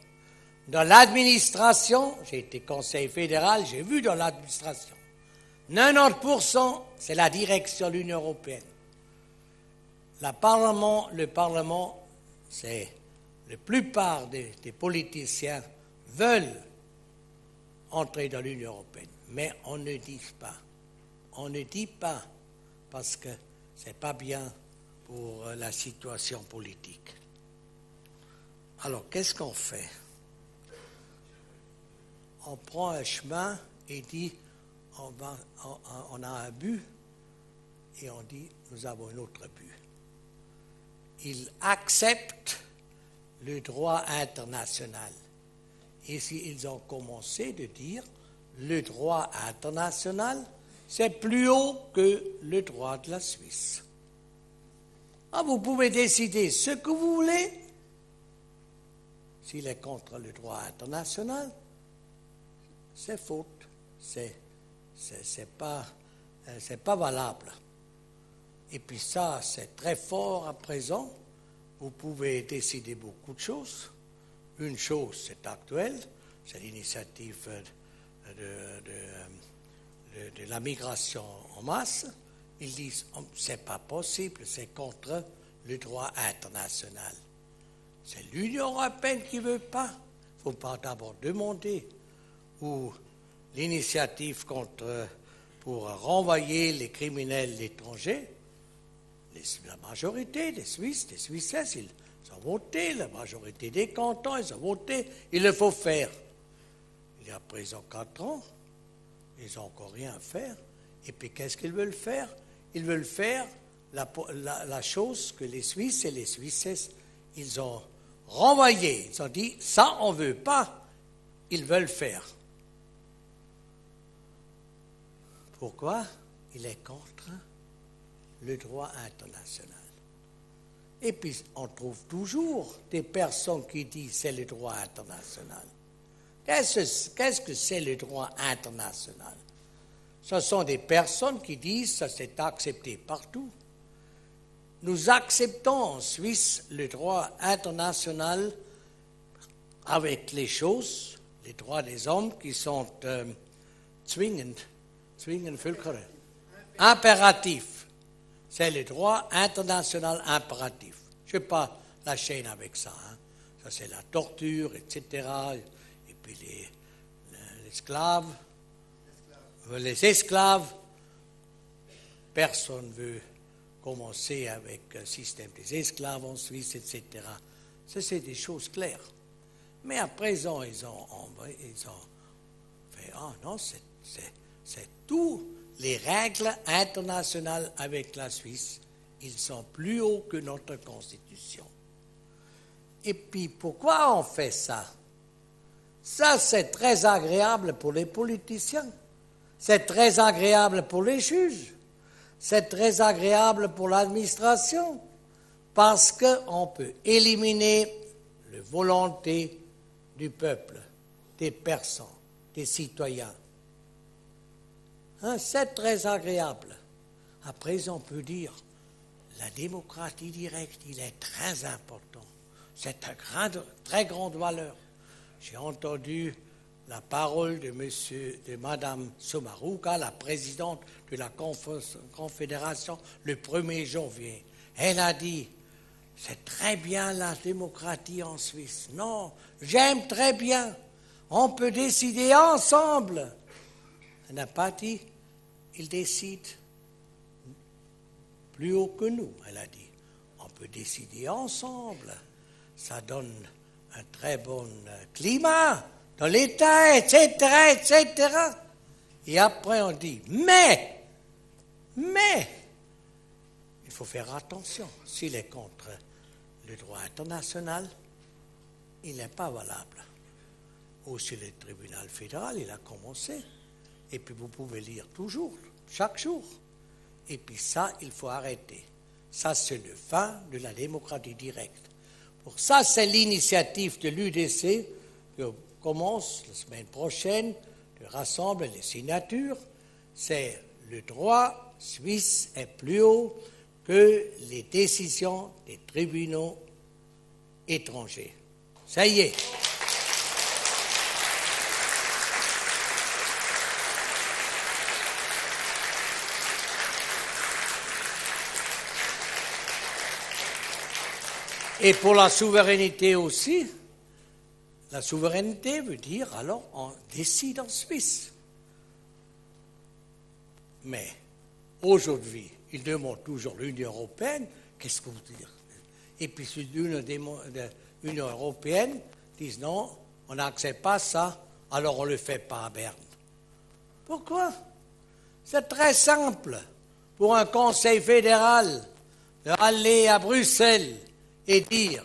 Dans l'administration, j'ai été conseiller fédéral, j'ai vu dans l'administration, 90% c'est la direction de l'Union européenne. Le Parlement, c'est la plupart des politiciens veulent entrer dans l'Union européenne. Mais on ne dit pas. On ne dit pas parce que ce n'est pas bien pour la situation politique. Alors, qu'est-ce qu'on fait? On prend un chemin et dit, on a un but et on dit, nous avons un autre but. Ils acceptent le droit international. Et ils ont commencé de dire, le droit international, c'est plus haut que le droit de la Suisse. Vous pouvez décider ce que vous voulez. s'il est contre le droit international, c'est faute. C'est pas valable. Et puis ça, c'est très fort à présent. Vous pouvez décider beaucoup de choses. Une chose, c'est actuel, c'est l'initiative de la migration en masse. Ils disent c'est pas possible, c'est contre le droit international. C'est l'Union européenne qui ne veut pas. Il ne faut pas d'abord demander. Ou l'initiative pour renvoyer les criminels étrangers. La majorité des Suisses, des Suissesses, ils ont voté. La majorité des cantons, ils ont voté. Il le faut faire. Il y a à présent 4 ans. Ils n'ont encore rien à faire. Et puis, qu'est-ce qu'ils veulent faire? Ils veulent faire la chose que les Suisses et les Suissesses, ils ont renvoyé. Ils ont dit, ça, on ne veut pas. Ils veulent faire. Pourquoi? Il est contre le droit international. Et puis, on trouve toujours des personnes qui disent c'est le droit international. Qu'est-ce que c'est le droit international? Ce sont des personnes qui disent ça c'est accepté partout. Nous acceptons en Suisse le droit international avec les choses, les droits des hommes qui sont zwingend Völker, impératifs. C'est le droit international impératif. Je ne vais pas la chaîne avec ça. Ça c'est la torture, etc. Et puis les esclaves. Personne ne veut commencer avec un système des esclaves en Suisse, etc. Ça, c'est des choses claires. Mais à présent, ils ont fait, non, c'est tout. Les règles internationales avec la Suisse, ils sont plus hauts que notre Constitution. Et puis, pourquoi on fait ça? Ça, c'est très agréable pour les politiciens. C'est très agréable pour les juges. C'est très agréable pour l'administration. Parce qu'on peut éliminer la volonté du peuple, des personnes, des citoyens. C'est très agréable. Après, on peut dire, la démocratie directe, il est très important. C'est une très grande valeur. J'ai entendu la parole de Madame Sommaruga, la présidente de la Confédération, le 1er janvier. Elle a dit, c'est très bien la démocratie en Suisse. Non, j'aime très bien. On peut décider ensemble. Elle n'a pas dit, il décide plus haut que nous, elle a dit. On peut décider ensemble. Ça donne un très bon climat dans l'État, etc., etc. Et après on dit, mais, il faut faire attention. S'il est contre le droit international, il n'est pas valable. Aussi le tribunal fédéral, il a commencé. Et puis vous pouvez lire toujours, chaque jour. Et puis ça, il faut arrêter. Ça, c'est le fin de la démocratie directe. Pour ça, c'est l'initiative de l'UDC qui commence la semaine prochaine, de rassembler les signatures. C'est le droit suisse est plus haut que les décisions des tribunaux étrangers. Ça y est. Et pour la souveraineté aussi, la souveraineté veut dire alors on décide en Suisse. Mais aujourd'hui, ils demandent toujours l'Union européenne, qu'est-ce que vous dites? Et puis l'Union européenne disent non, on n'accepte pas ça, alors on ne le fait pas à Berne. Pourquoi? C'est très simple pour un conseil fédéral d'aller à Bruxelles et dire,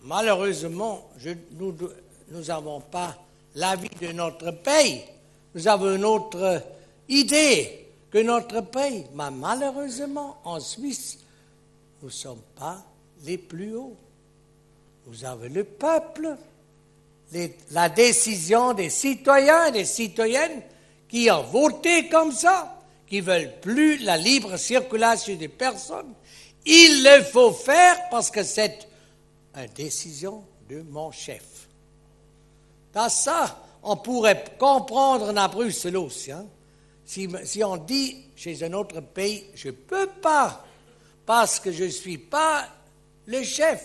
malheureusement, nous n'avons pas l'avis de notre pays, nous avons une autre idée que notre pays, mais malheureusement, en Suisse, nous ne sommes pas les plus hauts. vous avez le peuple, la décision des citoyens et des citoyennes qui ont voté comme ça, qui ne veulent plus la libre circulation des personnes. Il le faut faire parce que c'est une décision de mon chef. Dans ça, on pourrait comprendre à Bruxelles aussi. Hein? Si on dit chez un autre pays, je ne peux pas, parce que je ne suis pas le chef.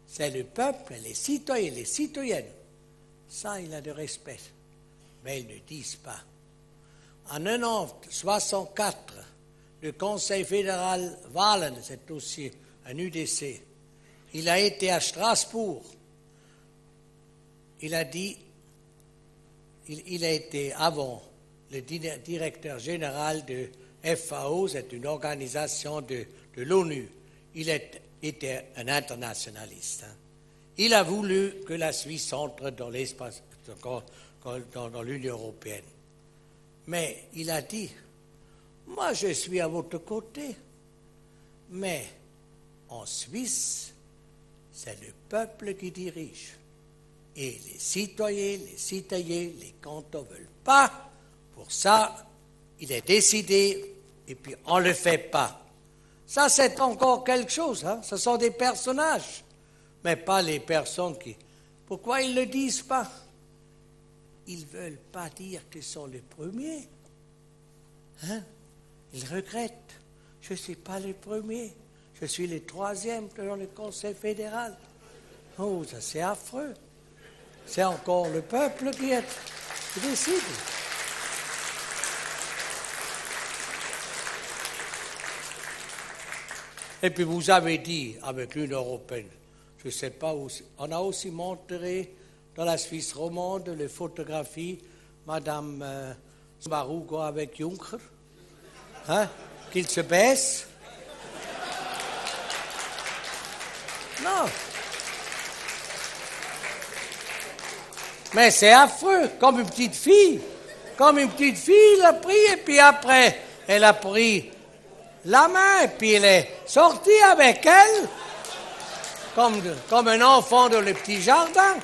C'est le peuple, les citoyens, les citoyennes. Ça, il a de respect. Mais ils ne disent pas. En 1964, le Conseil fédéral Wahlen, c'est aussi un UDC, il a été à Strasbourg. Il a dit, il a été avant le directeur général de FAO, c'est une organisation de l'ONU. Il était un internationaliste. Hein. Il a voulu que la Suisse entre dans l'espace, dans l'Union européenne. Mais il a dit, moi je suis à votre côté, mais en Suisse, c'est le peuple qui dirige. Et les citoyens, les cantons ne veulent pas. Pour ça, il est décidé et puis on ne le fait pas. Ça, c'est encore quelque chose. Hein? Ce sont des personnages, mais pas les personnes qui... Pourquoi ils ne le disent pas? Ils ne veulent pas dire qu'ils sont les premiers. Hein? Ils regrettent. Je ne suis pas le premier. Je suis le troisième dans le Conseil fédéral. Oh, ça c'est affreux. C'est encore le peuple qui décide. Et puis vous avez dit avec l'Union européenne, je ne sais pas où, on a aussi montré dans la Suisse romande les photographies Madame Marugo avec Juncker, hein, qu'il se baisse. Non. Mais c'est affreux, comme une petite fille. Comme une petite fille, elle a pris, et puis après, elle a pris la main, et puis elle est sortie avec elle, comme un enfant dans le petit jardin.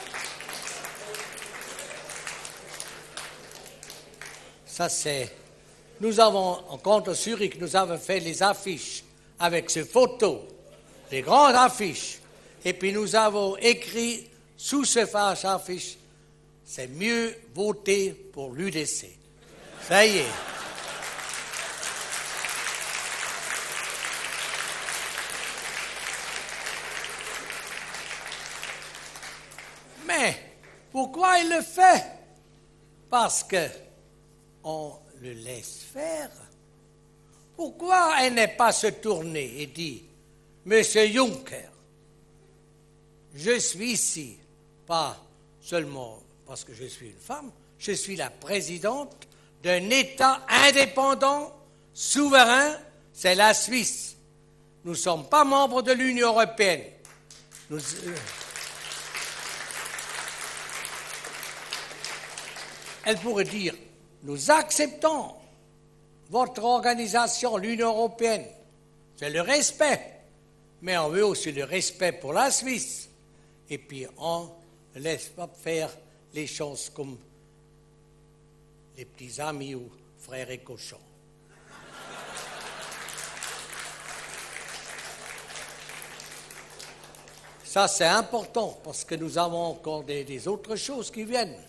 Ça c'est... Nous avons, en contre Zurich, nous avons fait les affiches avec ces photos, les grandes affiches. Et puis nous avons écrit sous ces affiches, c'est mieux voter pour l'UDC. Ça y est. Mais pourquoi il le fait? Parce que on le laisse faire. Pourquoi elle n'est pas se tourner et dit, Monsieur Juncker, je suis ici, pas seulement parce que je suis une femme, je suis la présidente d'un État indépendant, souverain, c'est la Suisse. Nous ne sommes pas membres de l'Union européenne. Elle pourrait dire, nous acceptons votre organisation, l'Union européenne. C'est le respect. Mais on veut aussi le respect pour la Suisse. Et puis on ne laisse pas faire les choses comme les petits amis ou frères et cochons. Ça, c'est important parce que nous avons encore des autres choses qui viennent.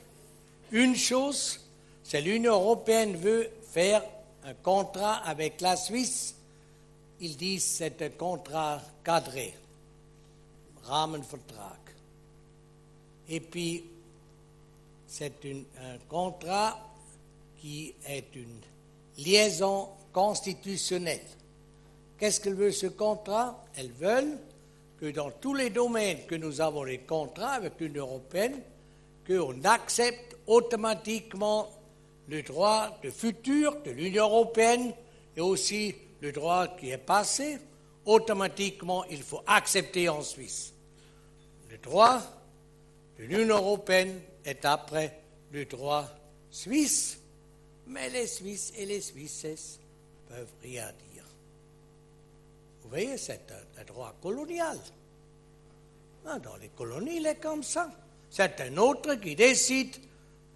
Une chose, c'est l'Union européenne veut faire un contrat avec la Suisse. Ils disent que c'est un contrat cadré, Rahmenvertrag. Et puis, c'est un contrat qui est une liaison constitutionnelle. Qu'est-ce qu'elle veut, ce contrat? Elles veulent que dans tous les domaines que nous avons les contrats avec l'Union européenne, qu'on accepte automatiquement le droit de futur de l'Union européenne et aussi le droit qui est passé. Automatiquement, il faut accepter en Suisse. Le droit de l'Union européenne est après le droit suisse, mais les Suisses et les Suisses ne peuvent rien dire. Vous voyez, c'est un droit colonial. Dans les colonies, il est comme ça. C'est un autre qui décide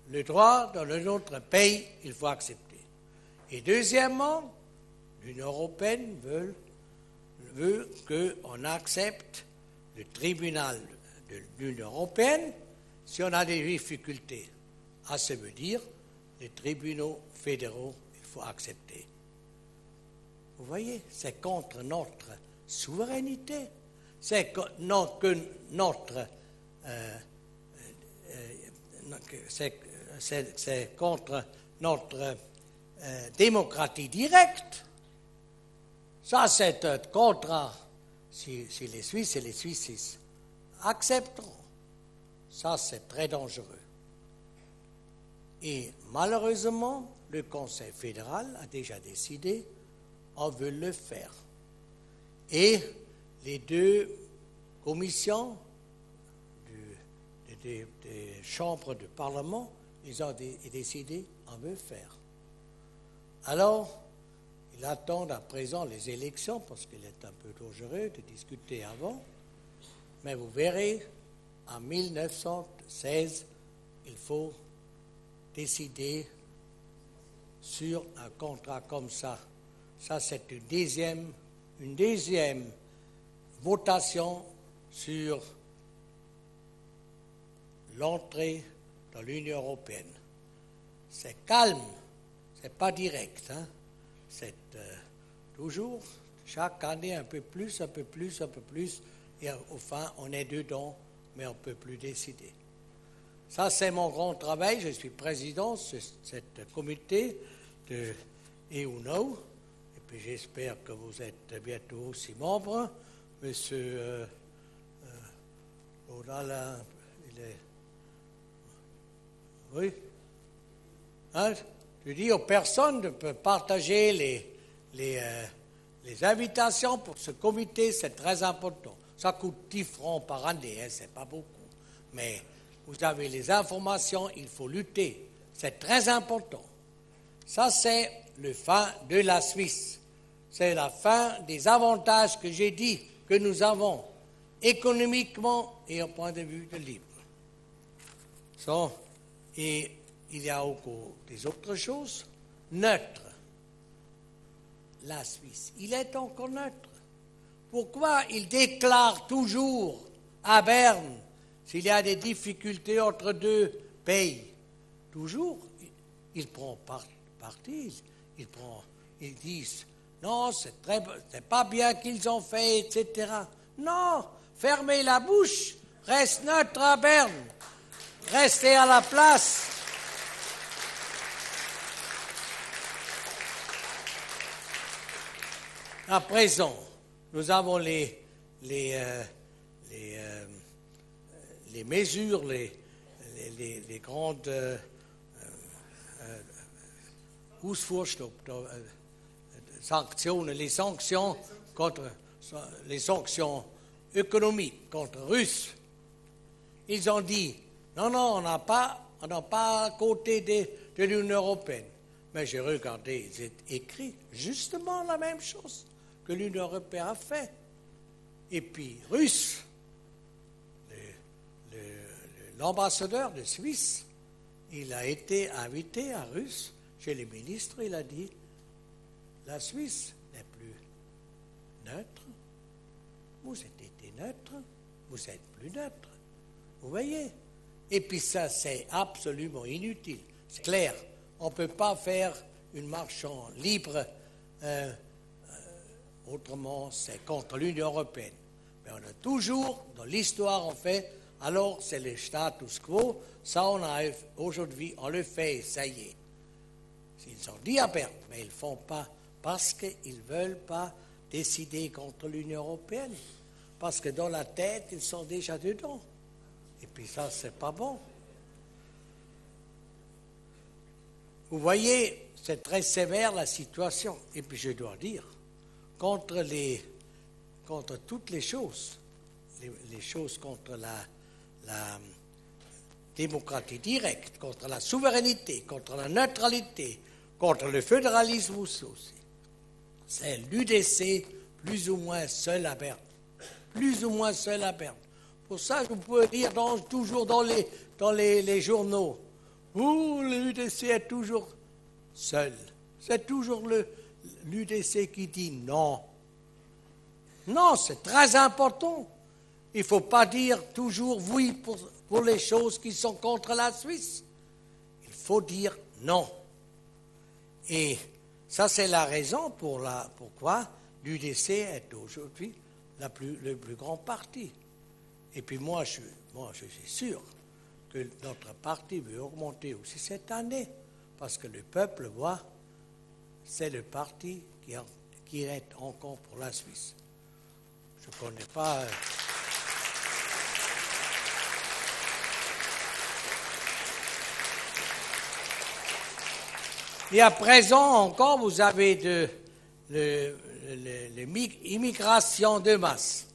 le droit dans un autre pays, il faut accepter. Et deuxièmement, l'Union européenne veut qu'on accepte le tribunal de l'Union européenne si on a des difficultés. Ça veut dire les tribunaux fédéraux, il faut accepter. Vous voyez, c'est contre notre souveraineté, c'est contre notre démocratie directe. Ça, c'est un contrat. Si les Suisses et les Suisses accepteront, ça, c'est très dangereux. Et malheureusement, le Conseil fédéral a déjà décidé, on veut le faire. Et les deux commissions des chambres du Parlement, ils ont décidé, on veut faire. Alors, ils attendent à présent les élections, parce qu'il est un peu dangereux de discuter avant. Mais vous verrez, en 1916, il faut décider sur un contrat comme ça. Ça, c'est une deuxième votation sur l'entrée dans l'Union européenne. C'est calme, c'est pas direct. C'est toujours, chaque année, un peu plus, et enfin, on est dedans, mais on ne peut plus décider. Ça, c'est mon grand travail. Je suis président de cette comité de EUNO. Et puis, j'espère que vous êtes bientôt aussi membre. Monsieur Odala, il est... Oui. Je dis aux personnes de partager les invitations pour ce comité, c'est très important. Ça coûte 10 francs par année, c'est pas beaucoup. Mais vous avez les informations, il faut lutter. C'est très important. Ça, c'est le fin de la Suisse. C'est la fin des avantages que j'ai dit que nous avons, économiquement et au point de vue de libre. Et il y a encore des autres choses. Neutre. La Suisse, il est encore neutre. Pourquoi il déclare toujours à Berne s'il y a des difficultés entre deux pays? Toujours, il prend parti, ils disent non, c'est pas bien qu'ils ont fait, etc. Non, fermez la bouche, reste neutre à Berne, restez à la place. À présent, nous avons les mesures, les grandes les sanctions économiques contre les Russes. Ils ont dit non, on n'a pas à côté de l'Union européenne. Mais j'ai regardé, c'est écrit justement la même chose que l'Union européenne a fait. Et puis, Russe, l'ambassadeur de Suisse, il a été invité à Russe chez les ministres, il a dit, la Suisse n'est plus neutre, vous êtes été neutre, vous êtes plus neutre. Vous voyez? Et puis ça, c'est absolument inutile. C'est clair, on ne peut pas faire une marche libre, autrement c'est contre l'Union européenne. Mais on a toujours, dans l'histoire, on fait, alors c'est le status quo, ça aujourd'hui, on le fait, ça y est. Ils ont dit à Berne, mais ils ne font pas parce qu'ils ne veulent pas décider contre l'Union européenne. Parce que dans la tête, ils sont déjà dedans. Et puis ça, c'est pas bon. Vous voyez, c'est très sévère la situation. Et puis je dois dire, contre toutes les choses, les choses contre la démocratie directe, contre la souveraineté, contre la neutralité, contre le fédéralisme aussi. C'est l'UDC plus ou moins seul à Berne. Plus ou moins seul à Berne. Pour ça, vous pouvez lire toujours dans les journaux. L'UDC est toujours seul. C'est toujours l'UDC qui dit non. Non, c'est très important. Il ne faut pas dire toujours oui pour les choses qui sont contre la Suisse. Il faut dire non. Et ça, c'est la raison pourquoi l'UDC est aujourd'hui le plus grand parti. Et puis moi, je suis sûr que notre parti veut augmenter aussi cette année, parce que le peuple voit, c'est le parti qui est encore pour la Suisse. Je ne connais pas... Et à présent encore, vous avez l'immigration de masse.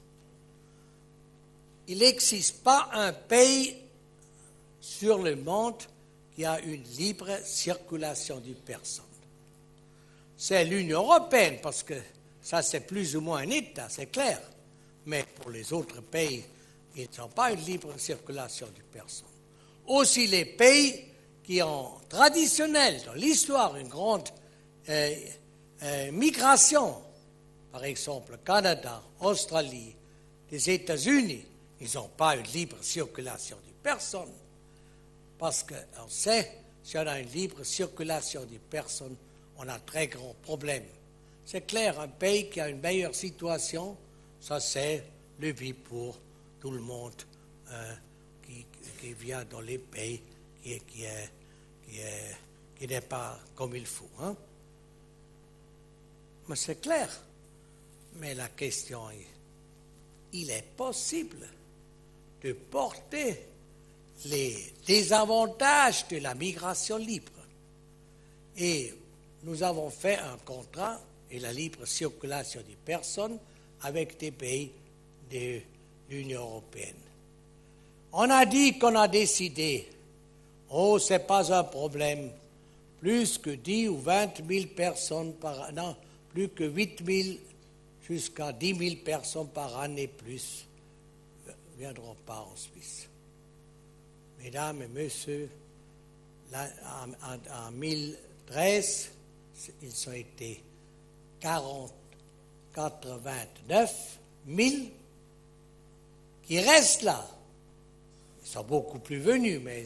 Il n'existe pas un pays sur le monde qui a une libre circulation des personnes. C'est l'Union européenne, parce que ça c'est plus ou moins un État, c'est clair. Mais pour les autres pays, ils n'ont pas une libre circulation des personnes. Aussi les pays qui ont traditionnel dans l'histoire une grande migration, par exemple le Canada, Australie, les États-Unis, ils n'ont pas une libre circulation des personnes. Parce qu'on sait, si on a une libre circulation des personnes, on a un très grand problème. C'est clair, un pays qui a une meilleure situation, ça c'est le vie pour tout le monde qui vient dans les pays qui n'est pas comme il faut. Hein? Mais c'est clair. Mais la question est, il est possible de porter les désavantages de la migration libre. Et nous avons fait un contrat et la libre circulation des personnes avec des pays de l'Union européenne. On a dit qu'on a décidé, ce n'est pas un problème, plus que 10 ou 20 000 personnes par an, non, plus que 8 000 jusqu'à 10 000 personnes par année plus ne viendront pas en Suisse. Mesdames et messieurs, en 2013, ils ont été 89 000 qui restent là. Ils sont beaucoup plus venus, mais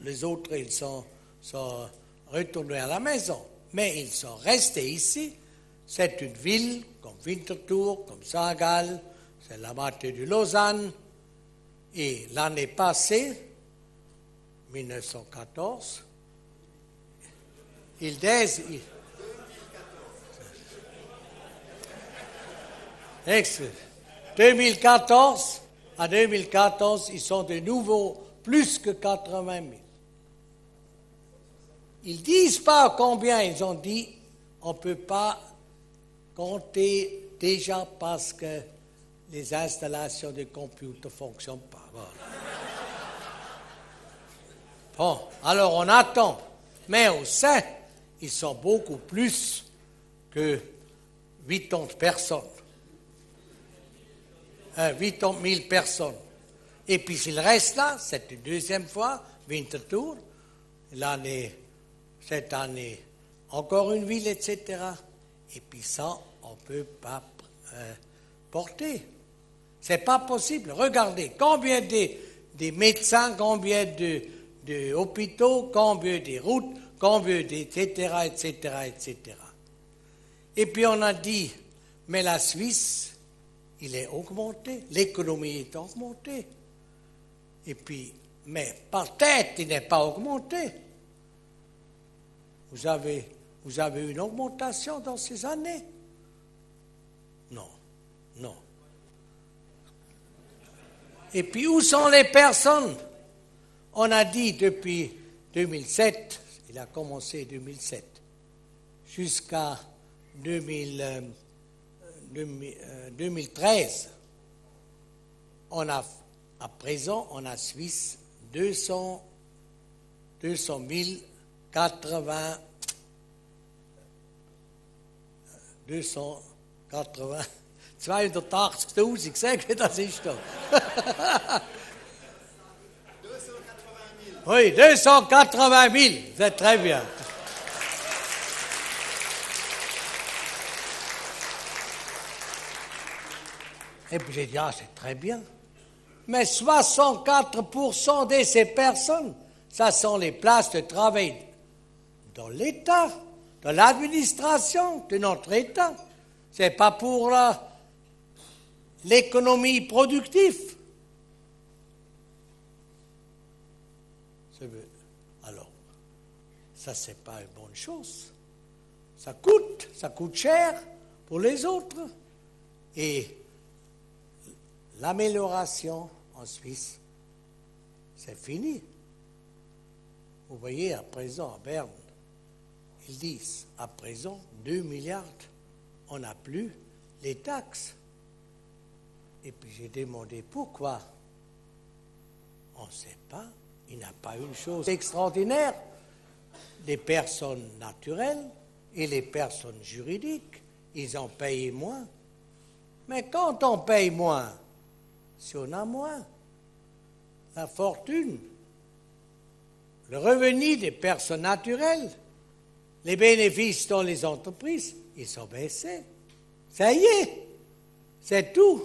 les autres, ils sont retournés à la maison. Mais ils sont restés ici. C'est une ville comme Winterthur, comme Saint-Gall, c'est la moitié de Lausanne. Et l'année passée, 1914, ils disent... 2014, à 2014, ils sont de nouveau plus que 80 000. Ils ne disent pas combien, ils ont dit, on ne peut pas compter déjà parce que les installations de computers ne fonctionnent pas. Voilà. Bon, alors on attend. Mais au sein, ils sont beaucoup plus que 80 personnes. 80 000 personnes. Et puis s'ils restent là, c'est une deuxième fois, Winterthur, cette année, encore une ville, etc. Et puis ça, on ne peut pas porter. Ce n'est pas possible. Regardez, combien de médecins, combien de hôpitaux, combien de routes, combien etc., etc., etc. Et puis on a dit, mais la Suisse, il est augmenté, l'économie est augmentée. Et puis, mais par tête, il n'est pas augmenté. Vous avez une augmentation dans ces années? Non, non. Et puis, où sont les personnes? On a dit depuis 2007, il a commencé 2007, jusqu'à 2013, à présent, on a Suisse 200 280 280.000, sag, wie das ist da. 280 000. Oui, 280 000, c'est très bien. Et puis j'ai dit, ah, c'est très bien. Mais 64% de ces personnes, ça sont les places de travail dans l'État, dans l'administration de notre État. Ce n'est pas pour l'économie productive. Alors, ça, ce n'est pas une bonne chose. Ça coûte cher pour les autres. Et l'amélioration en Suisse, c'est fini. Vous voyez, à présent, à Berne, ils disent, à présent, 2 milliards, on n'a plus les taxes. Et puis j'ai demandé pourquoi. On ne sait pas. Il n'y a pas une chose extraordinaire. Les personnes naturelles et les personnes juridiques, ils ont payé moins. Mais quand on paye moins, si on a moins, la fortune, le revenu des personnes naturelles, les bénéfices dans les entreprises, ils sont baissés. Ça y est, c'est tout.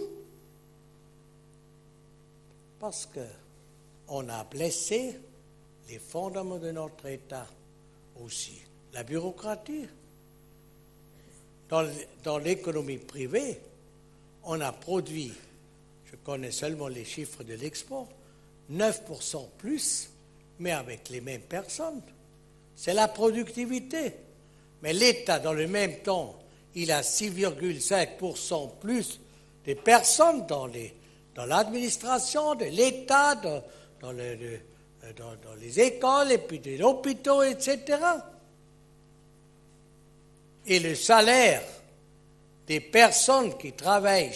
Parce qu'on a blessé les fondements de notre État aussi, la bureaucratie. Dans l'économie privée, on a produit, je connais seulement les chiffres de l'export, 9% plus, mais avec les mêmes personnes. C'est la productivité. Mais l'État, dans le même temps, il a 6,5% plus de personnes dans l'administration de l'État, dans les écoles, et puis des hôpitaux, etc. Et le salaire des personnes qui travaillent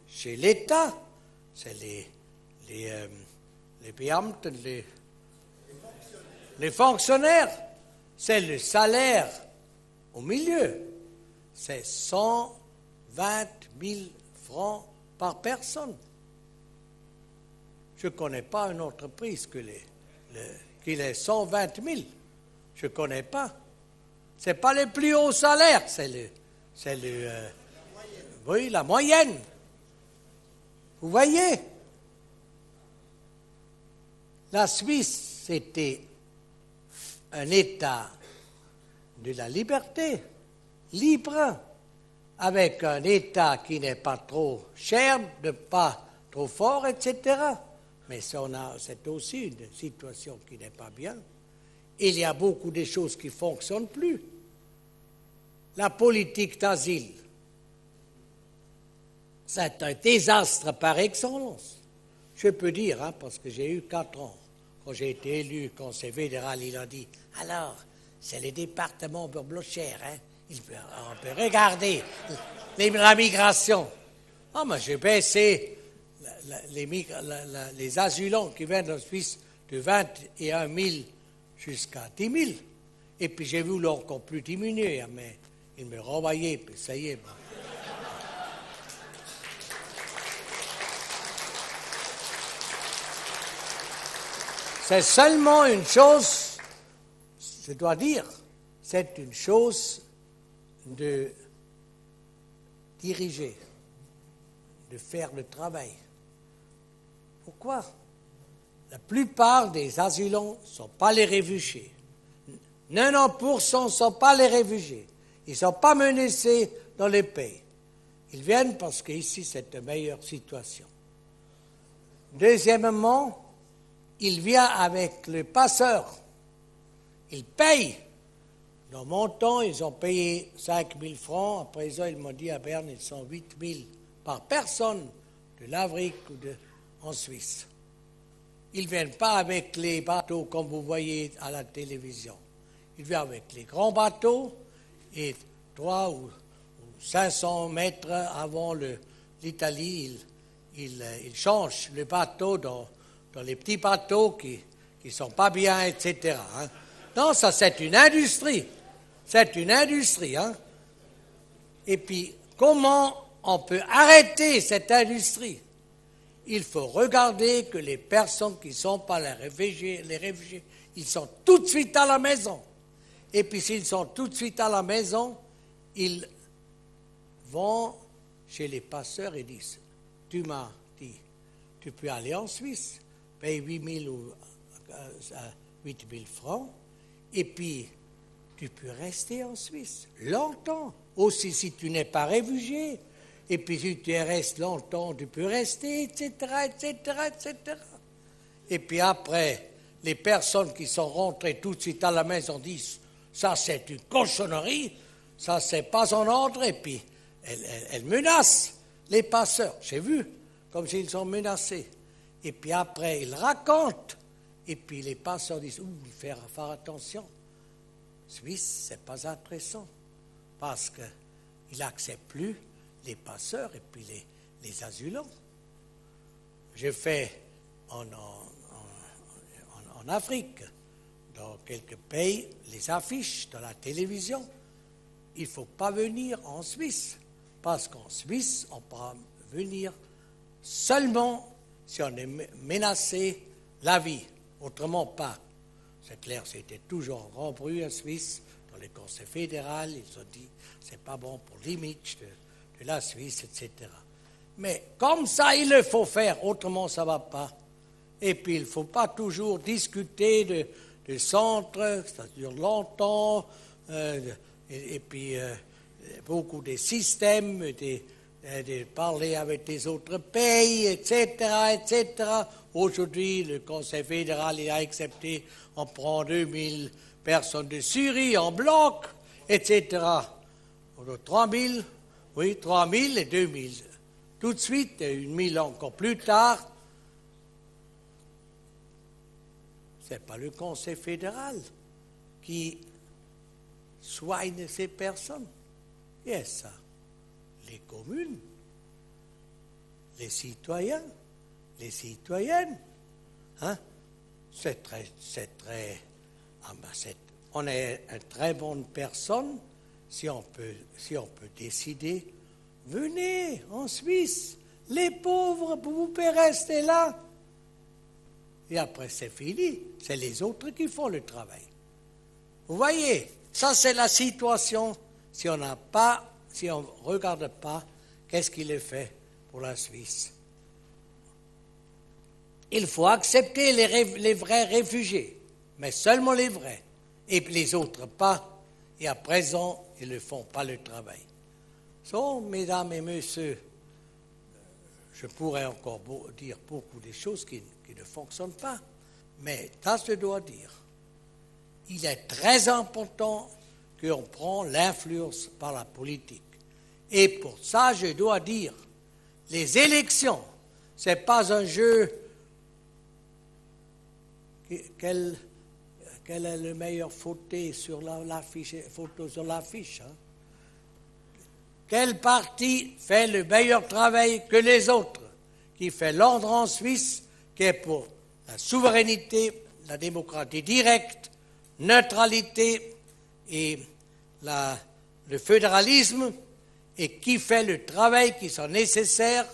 chez l'État, c'est les Beamten, les fonctionnaires, c'est le salaire au milieu. C'est 120 000 francs par personne. Je ne connais pas une entreprise qui est 120 000. Je ne connais pas. Ce n'est pas le plus haut salaire, oui, la moyenne. Vous voyez, la Suisse, c'était un État de la liberté, libre, avec un État qui n'est pas trop cher, pas trop fort, etc. Mais c'est aussi une situation qui n'est pas bien. Il y a beaucoup de choses qui ne fonctionnent plus. La politique d'asile, c'est un désastre par excellence. Je peux dire, parce que j'ai eu 4 ans. Quand j'ai été élu conseil fédéral, il a dit, alors, c'est le département Blocher, on peut regarder la migration. Ah, mais j'ai baissé les asilants qui viennent en Suisse de 21 000 jusqu'à 10 000. Et puis j'ai voulu encore plus diminuer, mais ils me renvoyaient, puis ça y est. Bon. C'est seulement une chose, je dois dire, c'est une chose de diriger, de faire le travail. Pourquoi? La plupart des asilants ne sont pas les réfugiés. 90% ne sont pas les réfugiés. Ils ne sont pas menacés dans les pays. Ils viennent parce qu'ici, c'est une meilleure situation. Deuxièmement, il vient avec le passeur. Il paye. Dans mon temps, ils ont payé 5 000 francs. À présent, ils m'ont dit à Berne, ils sont 8 000 par personne de l'Afrique ou en Suisse. Ils ne viennent pas avec les bateaux comme vous voyez à la télévision. Ils viennent avec les grands bateaux et 300 ou 500 mètres avant l'Italie, ils changent le bateau dans les petits bateaux qui ne sont pas bien, etc. Non, ça c'est une industrie. C'est une industrie. Et puis, comment on peut arrêter cette industrie, il faut regarder que les personnes qui ne sont pas les réfugiés, ils sont tout de suite à la maison. Et puis s'ils sont tout de suite à la maison, ils vont chez les passeurs et disent, tu m'as dit, tu peux aller en Suisse, paye 8 000 ou 8 000 francs, et puis tu peux rester en Suisse longtemps. Aussi si tu n'es pas réfugié, et puis si tu restes longtemps, tu peux rester, etc., etc., etc. Et puis après, les personnes qui sont rentrées tout de suite à la maison disent, ça c'est une cochonnerie, ça c'est pas en ordre, et puis elles menacent les passeurs. J'ai vu, comme s'ils sont menacés. Et puis après, ils racontent, et puis les passeurs disent, il faut faire attention. Suisse, c'est pas intéressant, parce qu'ils n'acceptent plus les passeurs et puis les asulants. J'ai fait en Afrique, dans quelques pays, les affiches dans la télévision. Il ne faut pas venir en Suisse, parce qu'en Suisse, on peut venir seulement si on est menacé la vie, autrement pas. C'est clair, c'était toujours un grand bruit en Suisse, dans les conseils fédéraux, ils ont dit c'est pas bon pour l'image de la Suisse, etc. Mais comme ça, il le faut faire, autrement ça ne va pas. Et puis, il ne faut pas toujours discuter de centres, ça dure longtemps, et puis beaucoup de systèmes, de parler avec les autres pays, etc., etc. Aujourd'hui, le Conseil fédéral il a accepté, on prend 2000 personnes de Syrie en bloc, etc. 3000, oui, 3000 et 2000. Tout de suite, 1000 encore plus tard, ce n'est pas le Conseil fédéral qui soigne ces personnes. Et ça, les communes, les citoyens, les citoyennes, hein? On est une très bonne personne si on peut décider, venez en Suisse, les pauvres, vous pouvez rester là. Et après c'est fini, c'est les autres qui font le travail. Vous voyez, ça c'est la situation si on ne regarde pas qu'est-ce qu'il est fait pour la Suisse. Il faut accepter les vrais réfugiés, mais seulement les vrais, et les autres pas. Et à présent, ils ne font pas le travail. So, mesdames et messieurs, je pourrais encore dire beaucoup de choses qui ne fonctionnent pas, mais ça je dois dire. Il est très important qu'on prend l'influence par la politique. Et pour ça, je dois dire, les élections, ce n'est pas un jeu. Quel est le meilleur photo sur l'affiche? Hein? Quel parti fait le meilleur travail que les autres, qui fait l'ordre en Suisse, qui est pour la souveraineté, la démocratie directe, neutralité et le fédéralisme, et qui fait le travail qui sont nécessaires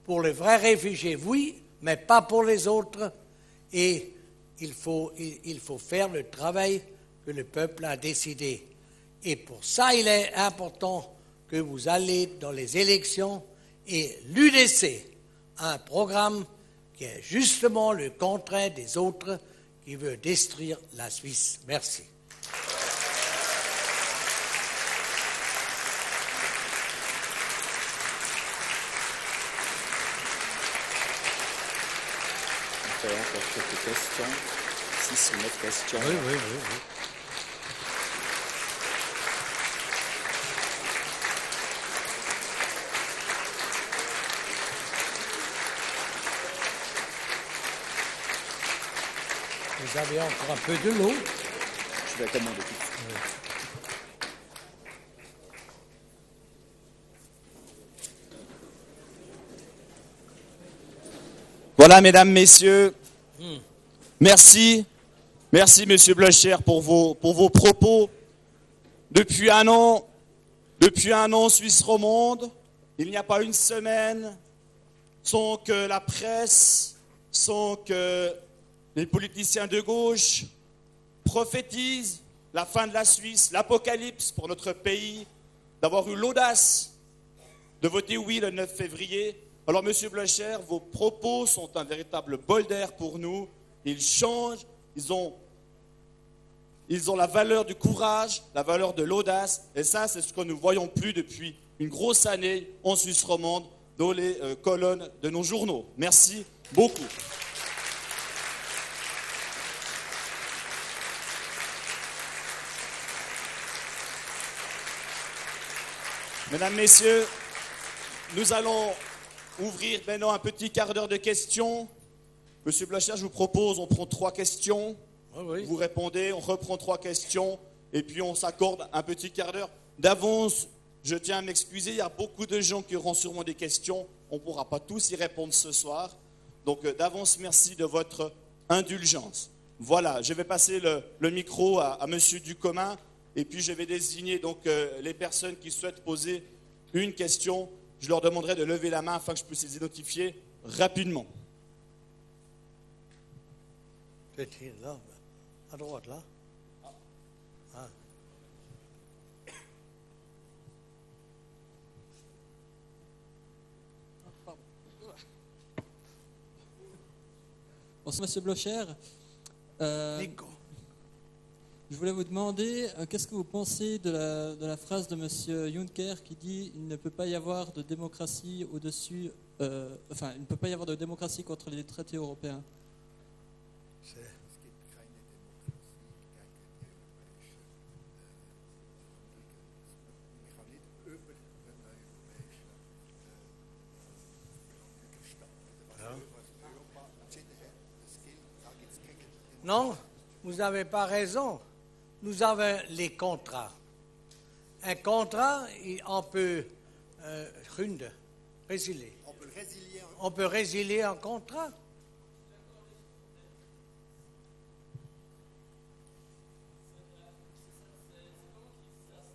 pour les vrais réfugiés, oui, mais pas pour les autres. Et il faut faire le travail que le peuple a décidé. Et pour ça, il est important que vous allez dans les élections, et l'UDC a un programme qui est justement le contraire des autres, qui veut détruire la Suisse. Merci. On fait encore quelques questions. 6 ou 9 questions. Oui. Vous avez encore un peu de l'eau? Je vais commander tout de suite. Voilà, mesdames, messieurs. Merci, Monsieur Blocher, pour vos propos. Depuis un an, Suisse remonte. Il n'y a pas une semaine sans que la presse, sans que les politiciens de gauche prophétisent la fin de la Suisse, l'apocalypse pour notre pays, d'avoir eu l'audace de voter oui le 9 février. Alors, Monsieur Blocher, vos propos sont un véritable bol d'air pour nous. Ils changent, ils ont la valeur du courage, la valeur de l'audace. Et ça, c'est ce que nous ne voyons plus depuis une grosse année en Suisse romande dans les colonnes de nos journaux. Merci beaucoup. Mesdames, Messieurs, nous allons ouvrir maintenant un petit quart d'heure de questions. Monsieur Blocher, je vous propose, on prend 3 questions. Oui. Vous répondez, on reprend 3 questions et puis on s'accorde un petit quart d'heure. D'avance, je tiens à m'excuser, il y a beaucoup de gens qui auront sûrement des questions. On ne pourra pas tous y répondre ce soir. Donc d'avance, merci de votre indulgence. Voilà, je vais passer le micro à Monsieur Ducommun et puis je vais désigner donc les personnes qui souhaitent poser une question. Je leur demanderai de lever la main afin que je puisse les identifier rapidement. Là, à droite, là. Ah. Bonsoir, Monsieur Blocher. Je voulais vous demander, qu'est-ce que vous pensez de la phrase de Monsieur Juncker qui dit « Il ne peut pas y avoir de démocratie au-dessus... il ne peut pas y avoir de démocratie contre les traités européens ». Non, vous n'avez pas raison. Nous avons les contrats. Un contrat, on peut résilier. On peut résilier un contrat.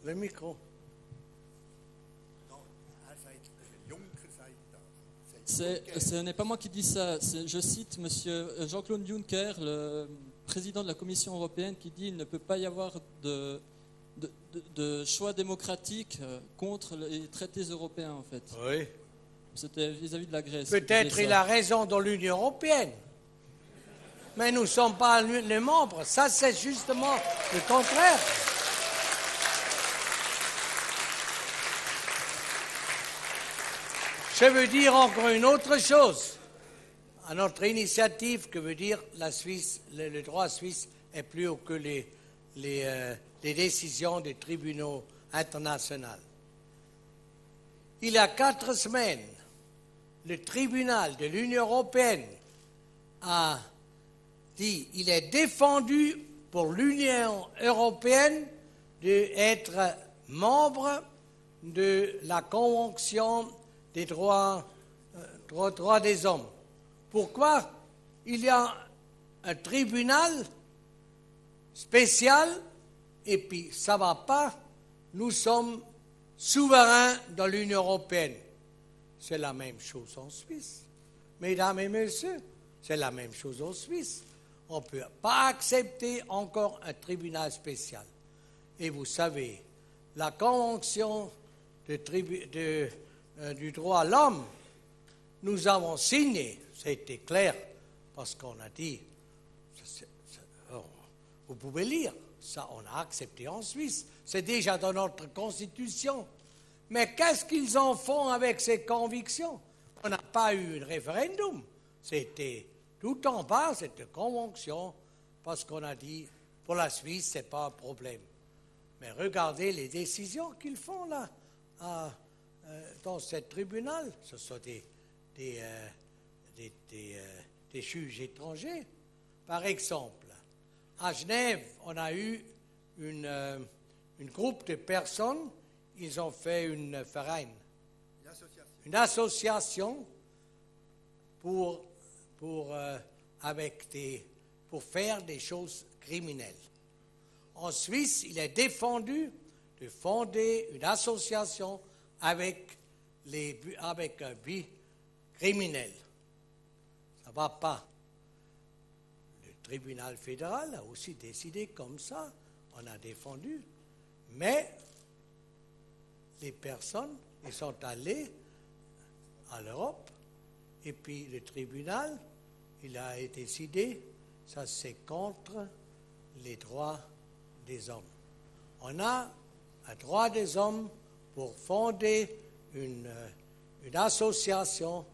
Le micro. Ce n'est pas moi qui dis ça. Je cite Monsieur Jean-Claude Juncker, le président de la Commission européenne, qui dit qu'il ne peut pas y avoir de choix démocratique contre les traités européens, en fait. Oui. C'était vis-à-vis de la Grèce. Peut-être il a raison dans l'Union européenne. Mais nous ne sommes pas les membres. Ça, c'est justement le contraire. Je veux dire encore une autre chose. À notre initiative, que veut dire la Suisse, le droit suisse est plus haut que les décisions des tribunaux internationaux. Il y a 4 semaines, le tribunal de l'Union européenne a dit qu'il est défendu pour l'Union européenne d'être membre de la Convention des droits des hommes. Pourquoi? Il y a un tribunal spécial et puis ça ne va pas. Nous sommes souverains dans l'Union européenne. C'est la même chose en Suisse. Mesdames et messieurs, c'est la même chose en Suisse. On ne peut pas accepter encore un tribunal spécial. Et vous savez, la Convention du droit à l'homme, nous avons signé, c'était clair, parce qu'on a dit, vous pouvez lire, ça on a accepté en Suisse, c'est déjà dans notre constitution. Mais qu'est-ce qu'ils en font avec ces convictions? On n'a pas eu un référendum, c'était tout en bas, cette convention, parce qu'on a dit, pour la Suisse, ce n'est pas un problème. Mais regardez les décisions qu'ils font là, dans ce tribunal, ce sont des juges étrangers. Par exemple, à Genève, on a eu un groupe de personnes, ils ont fait une association pour faire des choses criminelles. En Suisse, il est défendu de fonder une association avec avec un but criminel. Ça ne va pas. Le tribunal fédéral a aussi décidé comme ça, on a défendu, mais les personnes, ils sont allés à l'Europe, et puis le tribunal, il a décidé, ça c'est contre les droits des hommes. On a un droit des hommes pour fonder une association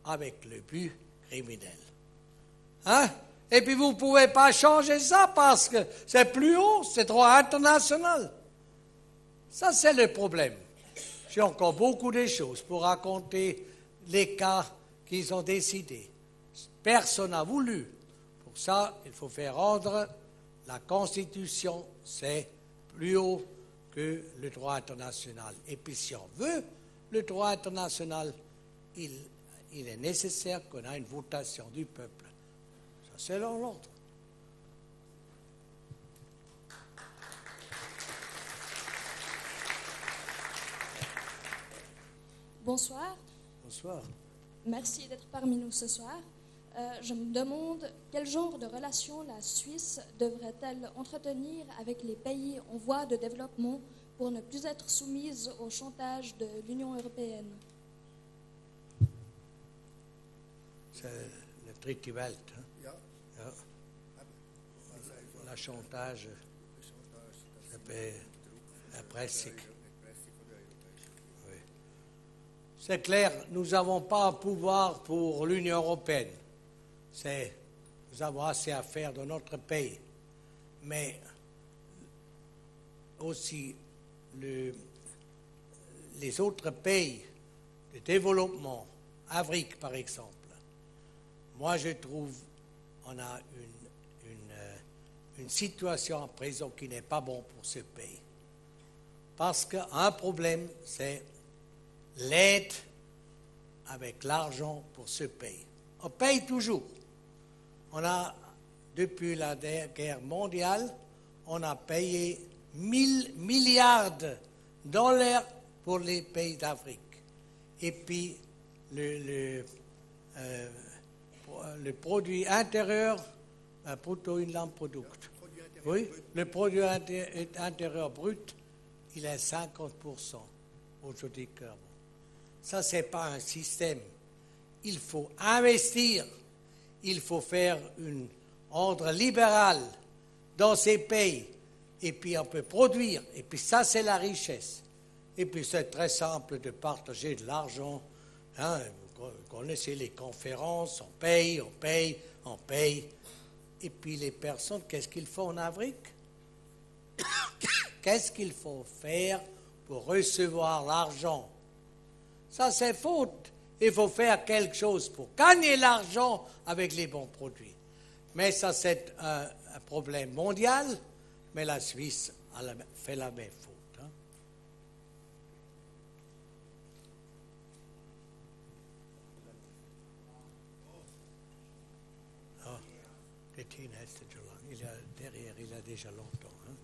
avec le but criminel. Hein? Et puis vous ne pouvez pas changer ça parce que c'est plus haut, c'est droit international. Ça, c'est le problème. J'ai encore beaucoup de choses pour raconter les cas qu'ils ont décidés. Personne n'a voulu. Pour ça, il faut faire rendre la Constitution, c'est plus haut que le droit international. Et puis si on veut le droit international, il est nécessaire qu'on ait une votation du peuple. Ça, c'est dans l'ordre. Bonsoir. Bonsoir. Merci d'être parmi nous ce soir. Je me demande quel genre de relation la Suisse devrait-elle entretenir avec les pays en voie de développement pour ne plus être soumise au chantage de l'Union européenne. C'est le Treaty Welt. Hein? Ja. Le chantage, c'est Erpressung. Oui. C'est clair, nous n'avons pas un pouvoir pour l'Union européenne. Nous avons assez à faire dans notre pays. Mais aussi les autres pays de développement, Afrique par exemple, moi je trouve qu'on a une situation à présent qui n'est pas bon pour ce pays. Parce qu'un problème, c'est l'aide avec l'argent pour ce pays. On paye toujours. On a, depuis la guerre mondiale, on a payé 1 000 milliards de dollars pour les pays d'Afrique. Et puis, le produit intérieur, bruttoinlandsproduct. Oui, le produit intérieur brut, il est 50% aujourd'hui. Ça, ce n'est pas un système. Il faut investir. Il faut faire un ordre libéral dans ces pays. Et puis on peut produire. Et puis ça, c'est la richesse. Et puis c'est très simple de partager de l'argent. Hein, vous connaissez les conférences, on paye. Et puis les personnes, qu'est-ce qu'ils font en Afrique? Qu'est-ce qu'il faut faire pour recevoir l'argent? Ça, c'est faute. Il faut faire quelque chose pour gagner l'argent avec les bons produits. Mais ça, c'est un problème mondial, mais la Suisse fait la même faute. Hein. Oh, il a déjà longtemps. Hein.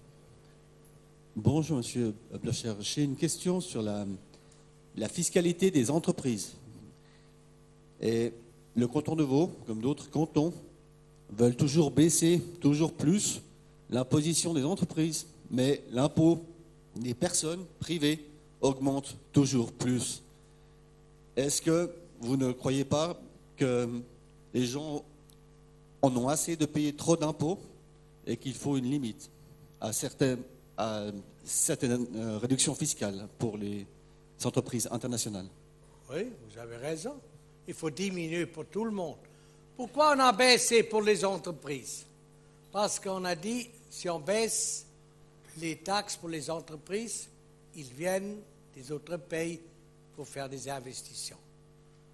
Bonjour, Monsieur Blocher. J'ai une question sur la fiscalité des entreprises. Et le canton de Vaud, comme d'autres cantons, veulent toujours baisser toujours plus l'imposition des entreprises, mais l'impôt des personnes privées augmente toujours plus. Est-ce que vous ne croyez pas que les gens en ont assez de payer trop d'impôts et qu'il faut une limite à certaines réductions fiscales pour les entreprises internationales? Oui, vous avez raison. Il faut diminuer pour tout le monde. Pourquoi on a baissé pour les entreprises? Parce qu'on a dit, si on baisse les taxes pour les entreprises, ils viennent des autres pays pour faire des investissements.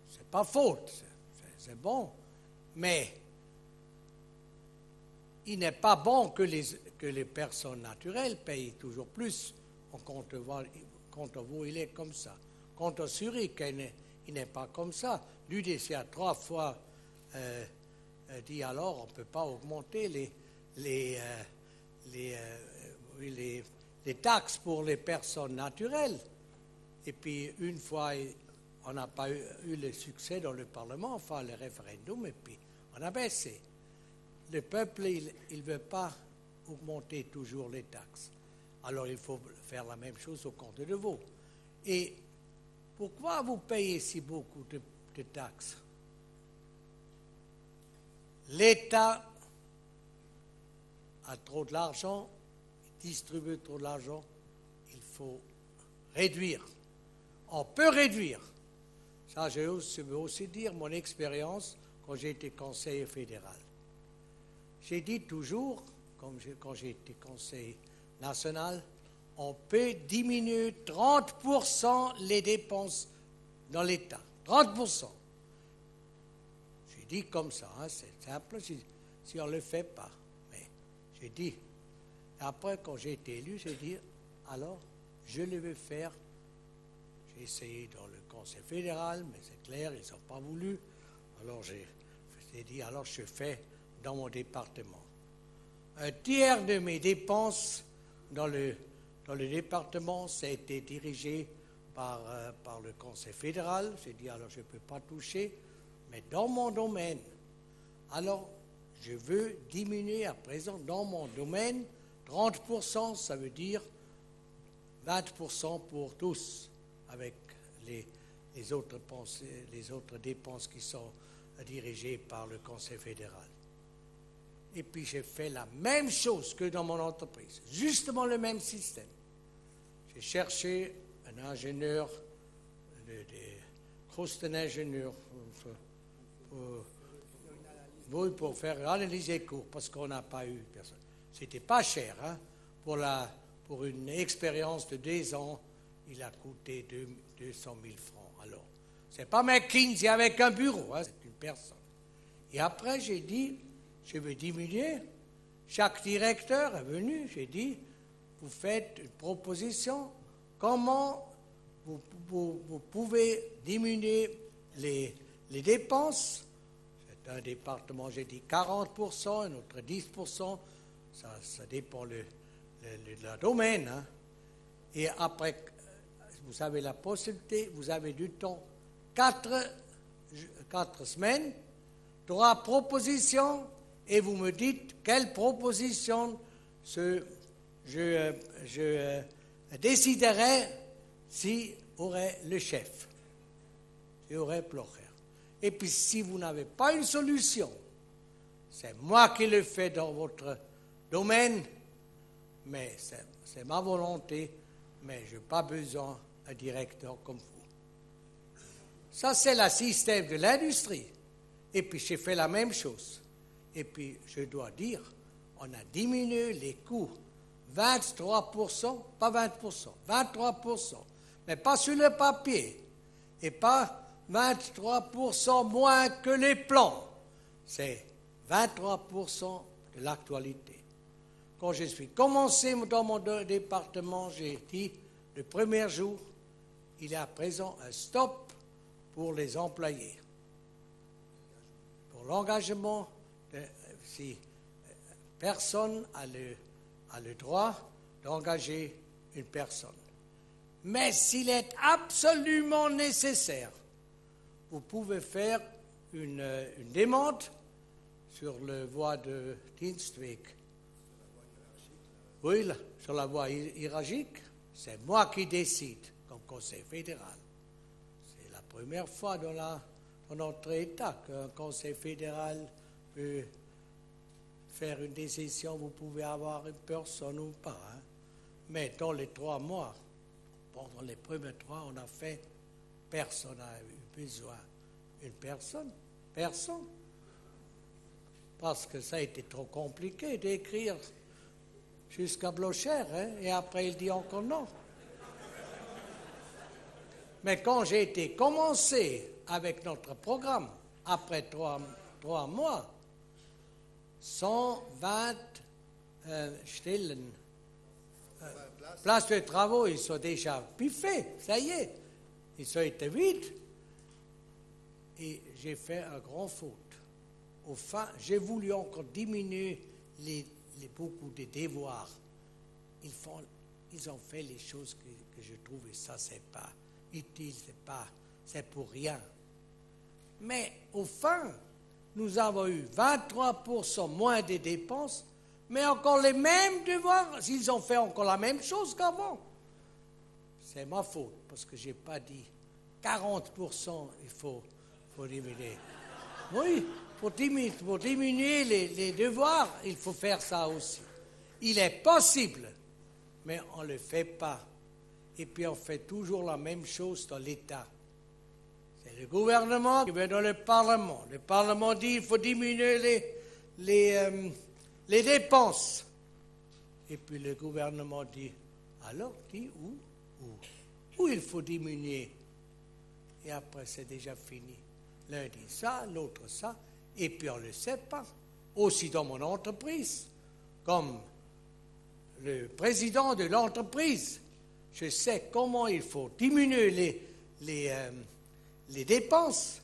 Ce n'est pas faute, c'est bon. Mais il n'est pas bon que les personnes naturelles payent toujours plus. Quand on voit, il est comme ça. Quand on Zurich, il n'est pas comme ça. L'UDC a 3 fois dit alors on ne peut pas augmenter les taxes pour les personnes naturelles. Et puis, une fois, on n'a pas eu le succès dans le Parlement, enfin le référendum, et puis on a baissé. Le peuple, il ne veut pas augmenter toujours les taxes. Alors, il faut faire la même chose au compte de vous. Et pourquoi vous payez si beaucoup de taxes? L'État a trop de l'argent, distribue trop d'argent, il faut réduire. On peut réduire. Ça, je veux aussi dire mon expérience quand j'ai été conseiller fédéral. J'ai dit toujours, quand j'ai été conseiller national, on peut diminuer 30% les dépenses dans l'État. 30%. J'ai dit comme ça, hein, c'est simple si on ne le fait pas. Mais j'ai dit. Et après, quand j'ai été élu, j'ai dit, alors, je le vais faire. J'ai essayé dans le Conseil fédéral, mais c'est clair, ils n'ont pas voulu. Alors, j'ai dit, alors je fais dans mon département. Un tiers de mes dépenses dans le département, ça a été dirigé par le Conseil fédéral. J'ai dit, alors je ne peux pas toucher, mais dans mon domaine. Alors, je veux diminuer à présent dans mon domaine 30%, ça veut dire 20% pour tous, avec les autres dépenses qui sont dirigées par le Conseil fédéral. Et puis j'ai fait la même chose que dans mon entreprise, justement le même système. J'ai cherché un ingénieur, un ingénieur, pour faire analyser cours, parce qu'on n'a pas eu personne. C'était pas cher, hein, pour une expérience de 2 ans, il a coûté 200 000 francs. Alors, c'est pas McKinsey avec un bureau, hein, c'est une personne. Et après, j'ai dit, je veux diminuer. Chaque directeur est venu, j'ai dit, vous faites une proposition, comment vous pouvez diminuer les dépenses. C'est un département, j'ai dit 40%, un autre 10%, ça dépend de la domaine. Hein. Et après, vous avez la possibilité, vous avez du temps, 4 semaines, 3 propositions, et vous me dites quelle proposition je déciderai si aurait le chef, si aurait Plocher. Et puis si vous n'avez pas une solution, c'est moi qui le fais dans votre domaine, mais c'est ma volonté, mais je n'ai pas besoin d'un directeur comme vous. Ça, c'est le système de l'industrie. Et puis j'ai fait la même chose. Et puis je dois dire, on a diminué les coûts 23%, pas 20%, 23%, mais pas sur le papier, et pas 23% moins que les plans. C'est 23% de l'actualité. Quand je suis commencé dans mon département, j'ai dit, le premier jour, il y a à présent un stop pour les employés. Pour l'engagement, si personne a le droit d'engager une personne. Mais s'il est absolument nécessaire, vous pouvez faire une demande sur la voie de Dienstweg. Oui, sur la voie hiérarchique, c'est moi qui décide comme Conseil fédéral. C'est la première fois dans notre État qu'un Conseil fédéral peut faire une décision, vous pouvez avoir une personne ou pas. Hein. Mais dans les 3 mois, pendant les premiers 3, on a fait, personne n'a eu besoin d'une personne. Personne. Parce que ça a été trop compliqué d'écrire jusqu'à Blocher, hein, et après il dit encore non. Mais quand j'ai été commencé avec notre programme, après 3 mois, 120 Stellen, places de travaux, ils sont déjà piffés, ça y est, ils ont été vides. Et j'ai fait un grand faute. Au fin, j'ai voulu encore diminuer beaucoup de devoirs. Ils ont fait les choses que je trouve, et ça, c'est pas utile, c'est pour rien. Mais au fin, nous avons eu 23% moins de dépenses, mais encore les mêmes devoirs, s'ils ont fait encore la même chose qu'avant. C'est ma faute, parce que je n'ai pas dit 40%, il faut diminuer. Oui, pour diminuer les devoirs, il faut faire ça aussi. Il est possible, mais on ne le fait pas. Et puis on fait toujours la même chose dans l'État. C'est le gouvernement qui va dans le Parlement. Le Parlement dit qu'il faut diminuer les dépenses. Et puis le gouvernement dit, alors, dis où il faut diminuer. Et après, c'est déjà fini. L'un dit ça, l'autre ça, et puis on ne le sait pas. Aussi dans mon entreprise, comme le président de l'entreprise, je sais comment il faut diminuer les dépenses,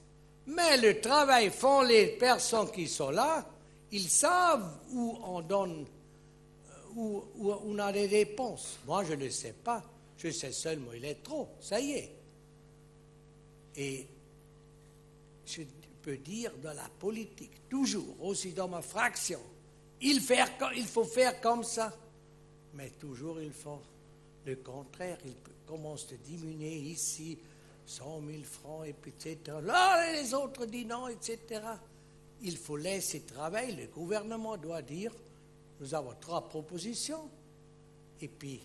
mais le travail font les personnes qui sont là, ils savent où on donne, où on a des dépenses. Moi, je ne sais pas. Je sais seulement, il est trop, ça y est. Et je peux dire dans la politique, toujours, aussi dans ma fraction, il faut faire comme ça. Mais toujours, ils font le contraire. Ils commencent à diminuer ici 100 000 francs, et puis etc. Là, les autres disent non, etc. Il faut laisser travailler. Le gouvernement doit dire, nous avons 3 propositions, et puis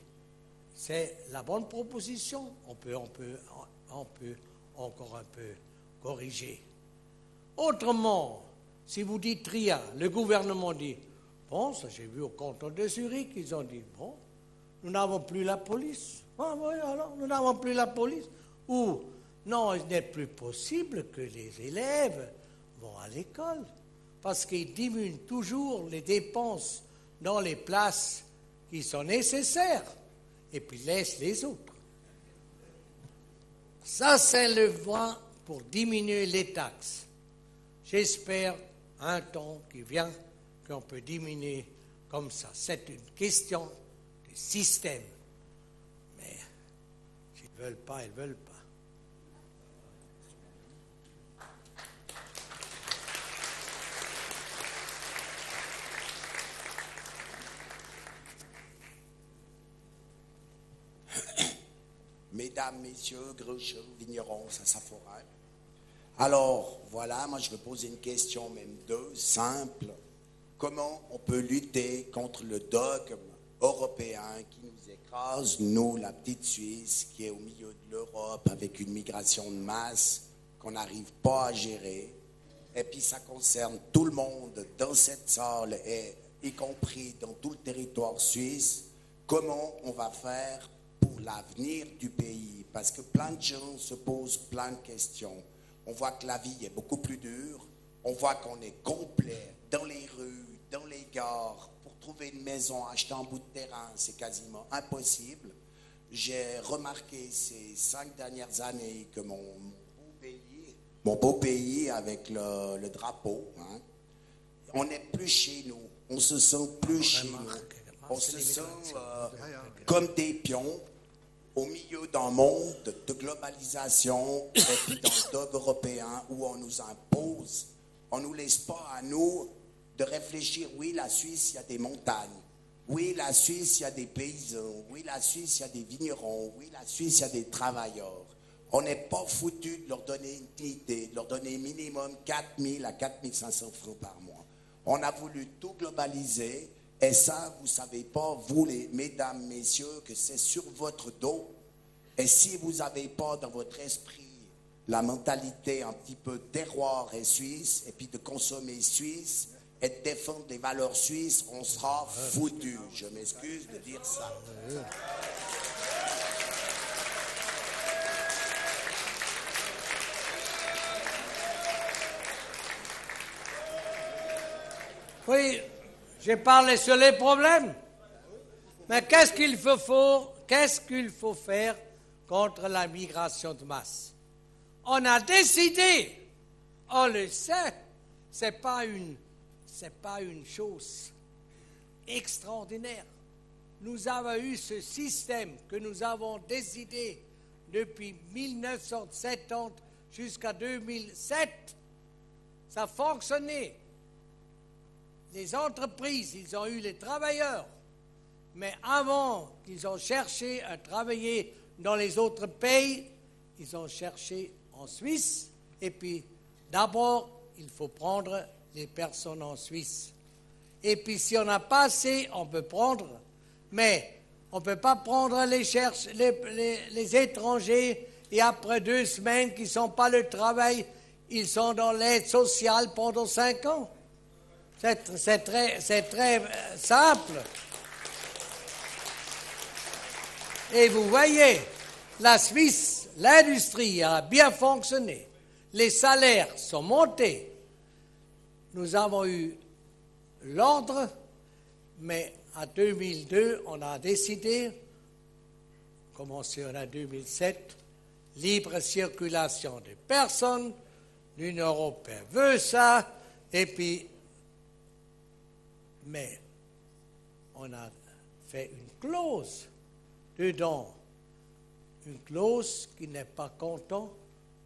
c'est la bonne proposition. On peut encore un peu corriger. Autrement, si vous dites rien, le gouvernement dit, bon, ça j'ai vu au canton de Zurich, ils ont dit, bon, nous n'avons plus la police. Ah oui, alors, nous n'avons plus la police. Ou, non, il n'est plus possible que les élèves vont à l'école, parce qu'ils diminuent toujours les dépenses dans les places qui sont nécessaires, et puis laissent les autres. Ça, c'est le voie pour diminuer les taxes. J'espère un temps qui vient qu'on peut diminuer comme ça. C'est une question de système. Mais s'ils ne veulent pas, ils ne veulent pas. Mesdames, Messieurs, Grucheux, Vignerons, Sassaforal. Alors, voilà, moi je vais poser une question, même 2, simple. Comment on peut lutter contre le dogme européen qui nous écrase, nous, la petite Suisse, qui est au milieu de l'Europe, avec une migration de masse qu'on n'arrive pas à gérer. Et puis ça concerne tout le monde dans cette salle, et y compris dans tout le territoire suisse. Comment on va faire pour l'avenir du pays? Parce que plein de gens se posent plein de questions. On voit que la vie est beaucoup plus dure. On voit qu'on est complet dans les rues, dans les gares. Pour trouver une maison, acheter un bout de terrain, c'est quasiment impossible. J'ai remarqué ces 5 dernières années que mon beau pays avec le drapeau, hein, on n'est plus chez nous. On se sent plus chez nous. On se sent comme des pions au milieu d'un monde de globalisation et puis d'un dogme européen où on nous impose, on ne nous laisse pas à nous de réfléchir. Oui, la Suisse, il y a des montagnes. Oui, la Suisse, il y a des paysans. Oui, la Suisse, il y a des vignerons. Oui, la Suisse, il y a des travailleurs. On n'est pas foutu de leur donner une dignité, de leur donner minimum 4 000 à 4 500 francs par mois. On a voulu tout globaliser. Et ça, vous ne savez pas, vous, les mesdames, messieurs, que c'est sur votre dos. Et si vous n'avez pas dans votre esprit la mentalité un petit peu terroir et suisse, et puis de consommer suisse, et de défendre les valeurs suisses, on sera foutu. Je m'excuse de dire ça. Oui, j'ai parlé sur les problèmes. Mais qu'est-ce qu'il faut faire contre la migration de masse? On a décidé, on le sait, c'est pas une chose extraordinaire. Nous avons eu ce système que nous avons décidé depuis 1970 jusqu'à 2007. Ça fonctionnait. Les entreprises, ils ont eu les travailleurs. Mais avant qu'ils ont cherché à travailler dans les autres pays, ils ont cherché en Suisse. Et puis, d'abord, il faut prendre les personnes en Suisse. Et puis, si on n'a pas assez, on peut prendre. Mais on ne peut pas prendre les étrangers et après 2 semaines qu'ils ne sont pas le travail, ils sont dans l'aide sociale pendant 5 ans. C'est très simple. Et vous voyez, la Suisse, l'industrie a bien fonctionné. Les salaires sont montés. Nous avons eu l'ordre, mais en 2002, on a décidé, commencé en 2007, libre circulation des personnes. L'Union européenne veut ça, et puis, mais on a fait une clause dedans, une clause qui n'est pas content,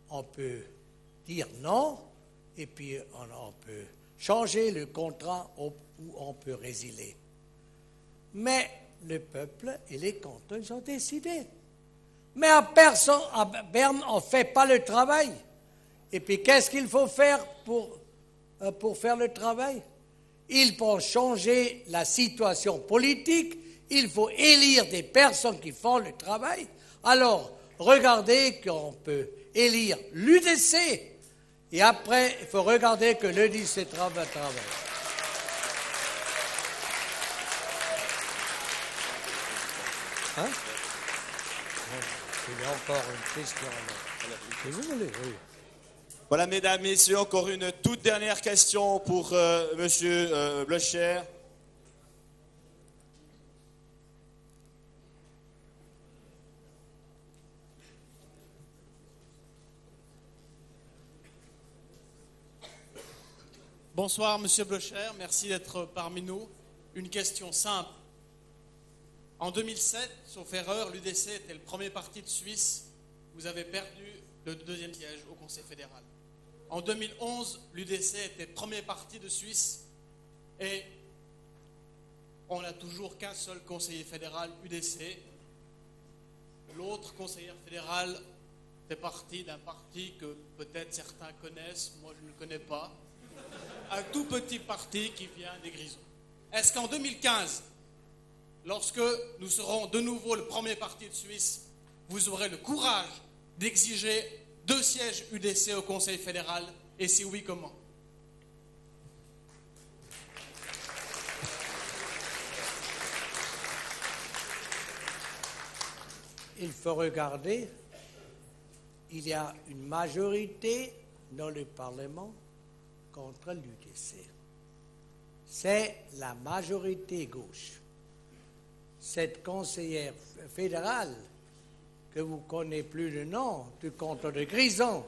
on peut dire non, et puis on peut changer le contrat ou on peut résilier. Mais le peuple et les cantons, ils ont décidé. Mais à Berne, on ne fait pas le travail. Et puis, qu'est-ce qu'il faut faire pour faire le travail? Il faut changer la situation politique, il faut élire des personnes qui font le travail. Alors, regardez qu'on peut élire l'UDC, et après, il faut regarder que l'UDC travaille. Hein? Il y a encore une question. Si vous voulez, oui. Voilà, mesdames, messieurs, encore une toute dernière question pour Monsieur Blocher. Bonsoir, Monsieur Blocher. Merci d'être parmi nous. Une question simple. En 2007, sauf erreur, l'UDC était le premier parti de Suisse. Vous avez perdu le 2e siège au Conseil fédéral. En 2011, l'UDC était le premier parti de Suisse et on n'a toujours qu'un seul conseiller fédéral UDC. L'autre conseillère fédérale fait partie d'un parti que peut-être certains connaissent, moi je ne le connais pas. Un tout petit parti qui vient des Grisons. Est-ce qu'en 2015, lorsque nous serons de nouveau le premier parti de Suisse, vous aurez le courage d'exiger 2 sièges UDC au Conseil fédéral, et si oui, comment? Il faut regarder, il y a une majorité dans le Parlement contre l'UDC. C'est la majorité gauche. Cette conseillère fédérale, que vous ne connaissez plus le nom du canton de Grison,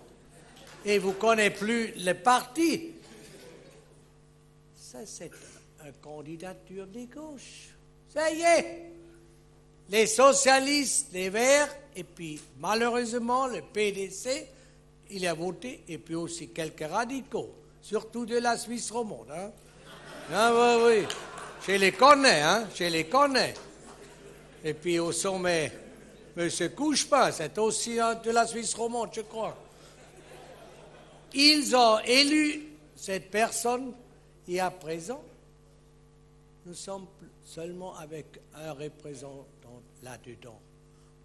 et vous ne connaissez plus le parti, ça c'est une candidature des gauches. Ça y est, les socialistes, les Verts, et puis malheureusement le PDC, il a voté, et puis aussi quelques radicaux, surtout de la Suisse romande. Hein? Ah oui, je les connais, hein, je les connais. Et puis au sommet, M. Couchepin, c'est aussi de la Suisse romande, je crois. Ils ont élu cette personne, et à présent, nous sommes seulement avec un représentant là-dedans.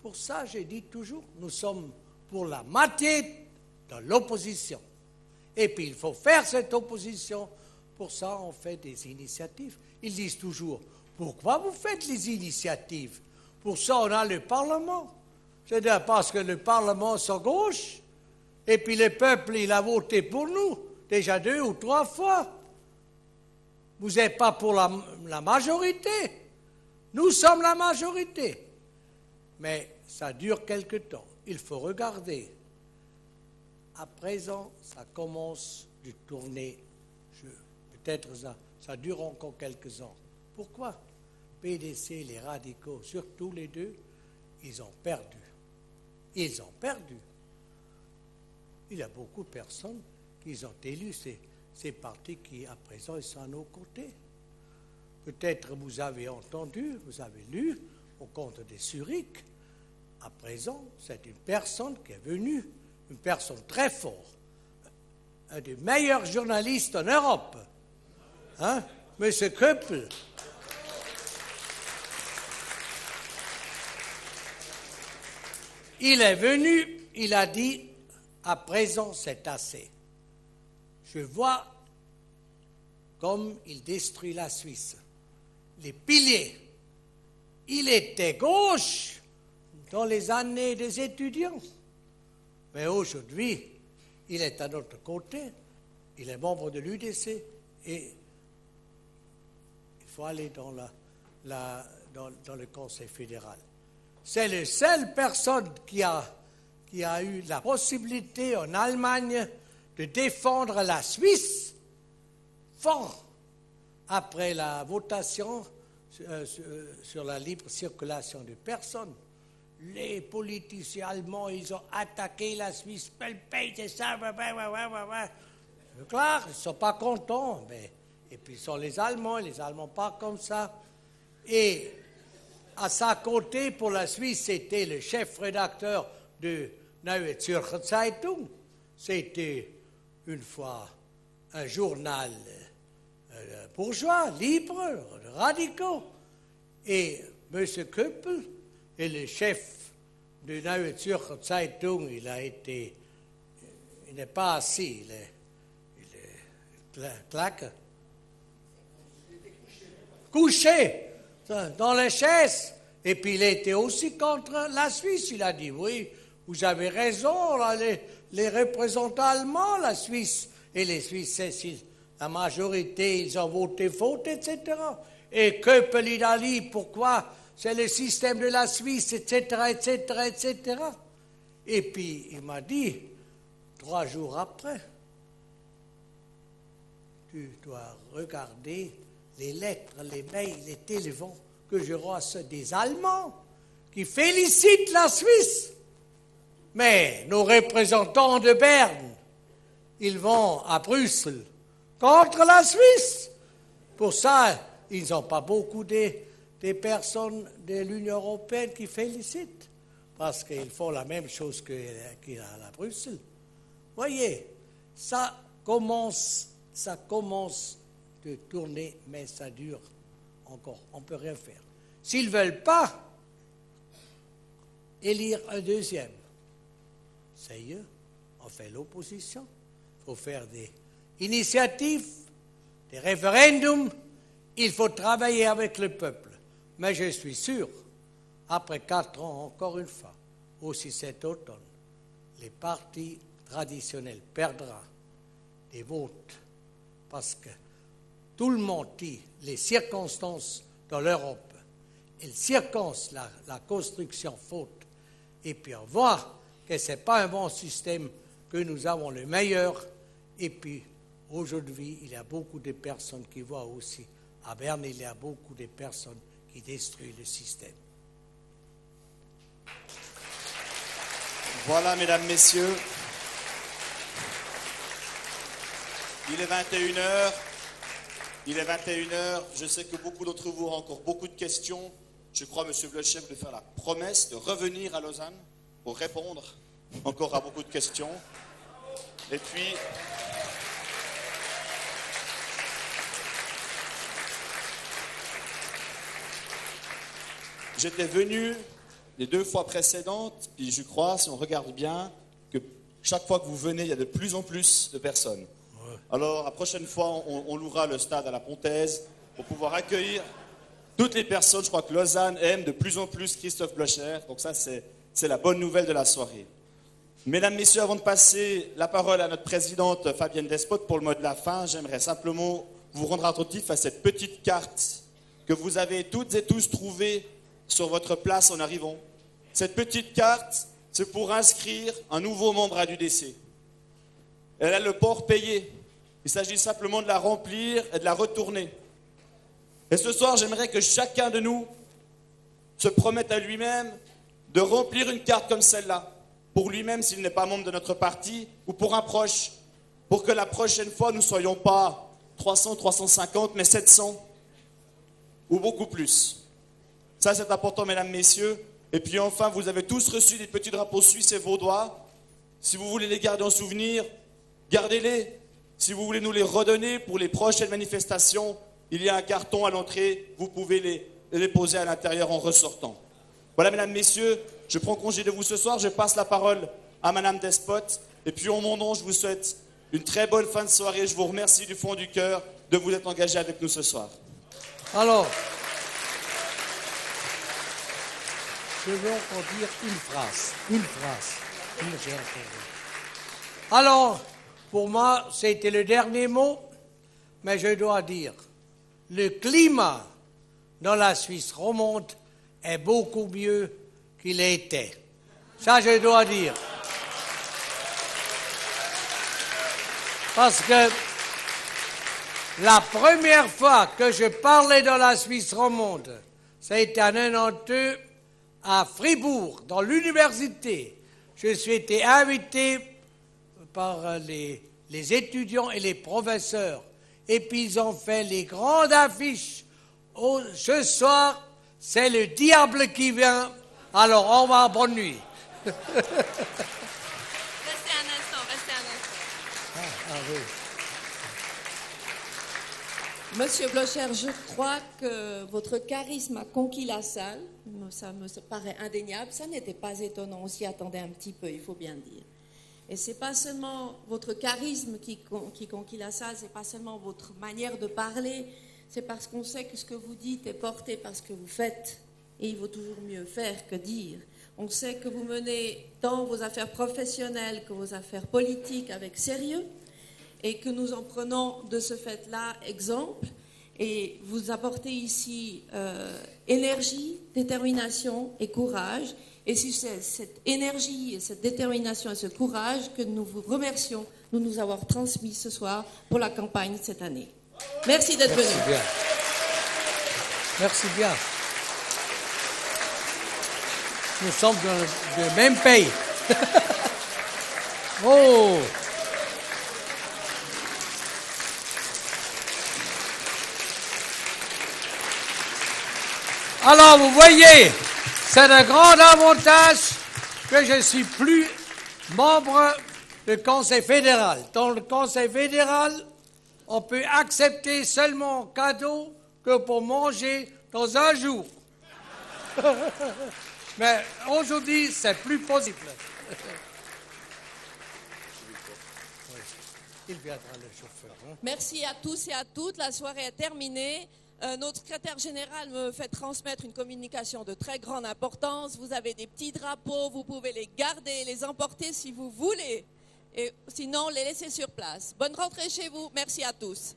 Pour ça, j'ai dit toujours, nous sommes pour la moitié de l'opposition. Et puis, il faut faire cette opposition. Pour ça, on fait des initiatives. Ils disent toujours, pourquoi vous faites les initiatives? Pour ça, on a le Parlement. C'est-à-dire parce que le Parlement est gauche, et puis le peuple, il a voté pour nous, déjà 2 ou 3 fois. Vous n'êtes pas pour la majorité. Nous sommes la majorité. Mais ça dure quelque temps. Il faut regarder. À présent, ça commence de tourner. Peut-être ça dure encore quelques ans. Pourquoi? PDC, les radicaux, surtout les deux, ils ont perdu. Ils ont perdu. Il y a beaucoup de personnes qui ont élu ces partis qui, à présent, ils sont à nos côtés. Peut-être vous avez entendu, vous avez lu au compte des Zurich. À présent, c'est une personne qui est venue, une personne très forte, un des meilleurs journalistes en Europe, hein, M. Köppel. Il est venu, il a dit, à présent c'est assez. Je vois comme il détruit la Suisse. Les piliers, il était gauche dans les années des étudiants. Mais aujourd'hui, il est à notre côté, il est membre de l'UDC et il faut aller dans le Conseil fédéral. C'est la seule personne qui a eu la possibilité en Allemagne de défendre la Suisse fort après la votation sur la libre circulation des personnes. Les politiciens allemands, ils ont attaqué la Suisse, c'est ça, c'est clair, ils ne sont pas contents, et puis ils sont les Allemands pas comme ça. Et à sa côté, pour la Suisse, c'était le chef-rédacteur de Neue Zürcher Zeitung. C'était une fois un journal bourgeois, libre, radicaux. Et M. Köppel est le chef de Neue Zürcher Zeitung. Il n'est pas assis, il est claque. Couché dans les chaises. Et puis il était aussi contre la Suisse. Il a dit, oui, vous avez raison, là, les représentants allemands, la Suisse, et les Suisses, la majorité, ils ont voté faute, etc. Et Köppel, il a dit, pourquoi c'est le système de la Suisse, etc., etc., etc. Et puis il m'a dit, 3 jours après, tu dois regarder les lettres, les mails, les téléphones que je reçois des Allemands qui félicitent la Suisse. Mais nos représentants de Berne, ils vont à Bruxelles contre la Suisse. Pour ça, ils n'ont pas beaucoup des personnes de l'Union européenne qui félicitent, parce qu'ils font la même chose qu'il y a à Bruxelles. Voyez, ça commence de tourner, mais ça dure encore. On ne peut rien faire. S'ils ne veulent pas élire un deuxième, c'est eux, on fait l'opposition. Il faut faire des initiatives, des référendums. Il faut travailler avec le peuple. Mais je suis sûr, après 4 ans, encore une fois, aussi cet automne, les partis traditionnels perdront des votes parce que tout le monde dit les circonstances dans l'Europe. Elles circonstancent la construction faute. Et puis on voit que ce n'est pas un bon système, que nous avons le meilleur. Et puis aujourd'hui, il y a beaucoup de personnes qui voient aussi. À Berne, il y a beaucoup de personnes qui détruisent le système. Voilà, mesdames, messieurs. Il est 21h. Je sais que beaucoup d'entre vous ont encore beaucoup de questions. Je crois, M. Blocher, de faire la promesse de revenir à Lausanne pour répondre encore à beaucoup de questions. Et puis, j'étais venu les 2 fois précédentes, puis je crois, si on regarde bien, que chaque fois que vous venez, il y a de plus en plus de personnes. Alors, la prochaine fois, on louera le stade à la Pontaise pour pouvoir accueillir toutes les personnes. Je crois que Lausanne aime de plus en plus Christophe Blocher. Donc ça, c'est la bonne nouvelle de la soirée. Mesdames, Messieurs, avant de passer la parole à notre présidente Fabienne Despote pour le mot de la fin, j'aimerais simplement vous rendre attentif à cette petite carte que vous avez toutes et tous trouvée sur votre place en arrivant. Cette petite carte, c'est pour inscrire un nouveau membre à l'UDC. Elle a le port payé. Il s'agit simplement de la remplir et de la retourner. Et ce soir, j'aimerais que chacun de nous se promette à lui-même de remplir une carte comme celle-là. pour lui-même s'il n'est pas membre de notre parti, ou pour un proche, pour que la prochaine fois, nous ne soyons pas 300, 350, mais 700, ou beaucoup plus. Ça, c'est important, mesdames, messieurs. Et puis enfin, vous avez tous reçu des petits drapeaux suisses et vaudois. Si vous voulez les garder en souvenir, gardez-les. Si vous voulez nous les redonner pour les prochaines manifestations, il y a un carton à l'entrée, vous pouvez les poser à l'intérieur en ressortant. Voilà, mesdames, messieurs, je prends congé de vous ce soir, je passe la parole à madame Despote, et puis en mon nom, je vous souhaite une très bonne fin de soirée, je vous remercie du fond du cœur de vous être engagés avec nous ce soir. Alors, je vais encore dire une phrase. J'ai entendu. Alors, pour moi, c'était le dernier mot, mais je dois dire, le climat dans la Suisse romande est beaucoup mieux qu'il était. Ça, je dois dire. Parce que la première fois que je parlais dans la Suisse romande, ça a été en 1992 à Fribourg, dans l'université. Je suis été invité par les étudiants et les professeurs. Et puis ils ont fait les grandes affiches. Oh, ce soir, c'est le diable qui vient. Alors, au revoir, bonne nuit. Restez un instant. Oui. Monsieur Blocher, je crois que votre charisme a conquis la salle. Ça me paraît indéniable. Ça n'était pas étonnant. On s'y attendait un petit peu, il faut bien dire. Et ce n'est pas seulement votre charisme qui conquit la salle, ce n'est pas seulement votre manière de parler, c'est parce qu'on sait que ce que vous dites est porté par ce que vous faites. Et il vaut toujours mieux faire que dire. On sait que vous menez tant vos affaires professionnelles que vos affaires politiques avec sérieux et que nous en prenons de ce fait-là exemple. Et vous apportez ici énergie, détermination et courage. Et c'est cette énergie, et cette détermination et ce courage que nous vous remercions de nous avoir transmis ce soir pour la campagne cette année. Merci d'être venu. Bien. Merci bien. Nous sommes dans le même pays. Oh! Alors, vous voyez, c'est un grand avantage que je ne suis plus membre du Conseil fédéral. Dans le Conseil fédéral, on peut accepter seulement cadeau que pour manger dans un jour. Mais aujourd'hui, c'est plus possible. Il viendra le chauffeur. Hein? Merci à tous et à toutes. La soirée est terminée. Notre secrétaire général me fait transmettre une communication de très grande importance. Vous avez des petits drapeaux, vous pouvez les garder, les emporter si vous voulez. Et sinon, les laisser sur place. Bonne rentrée chez vous. Merci à tous.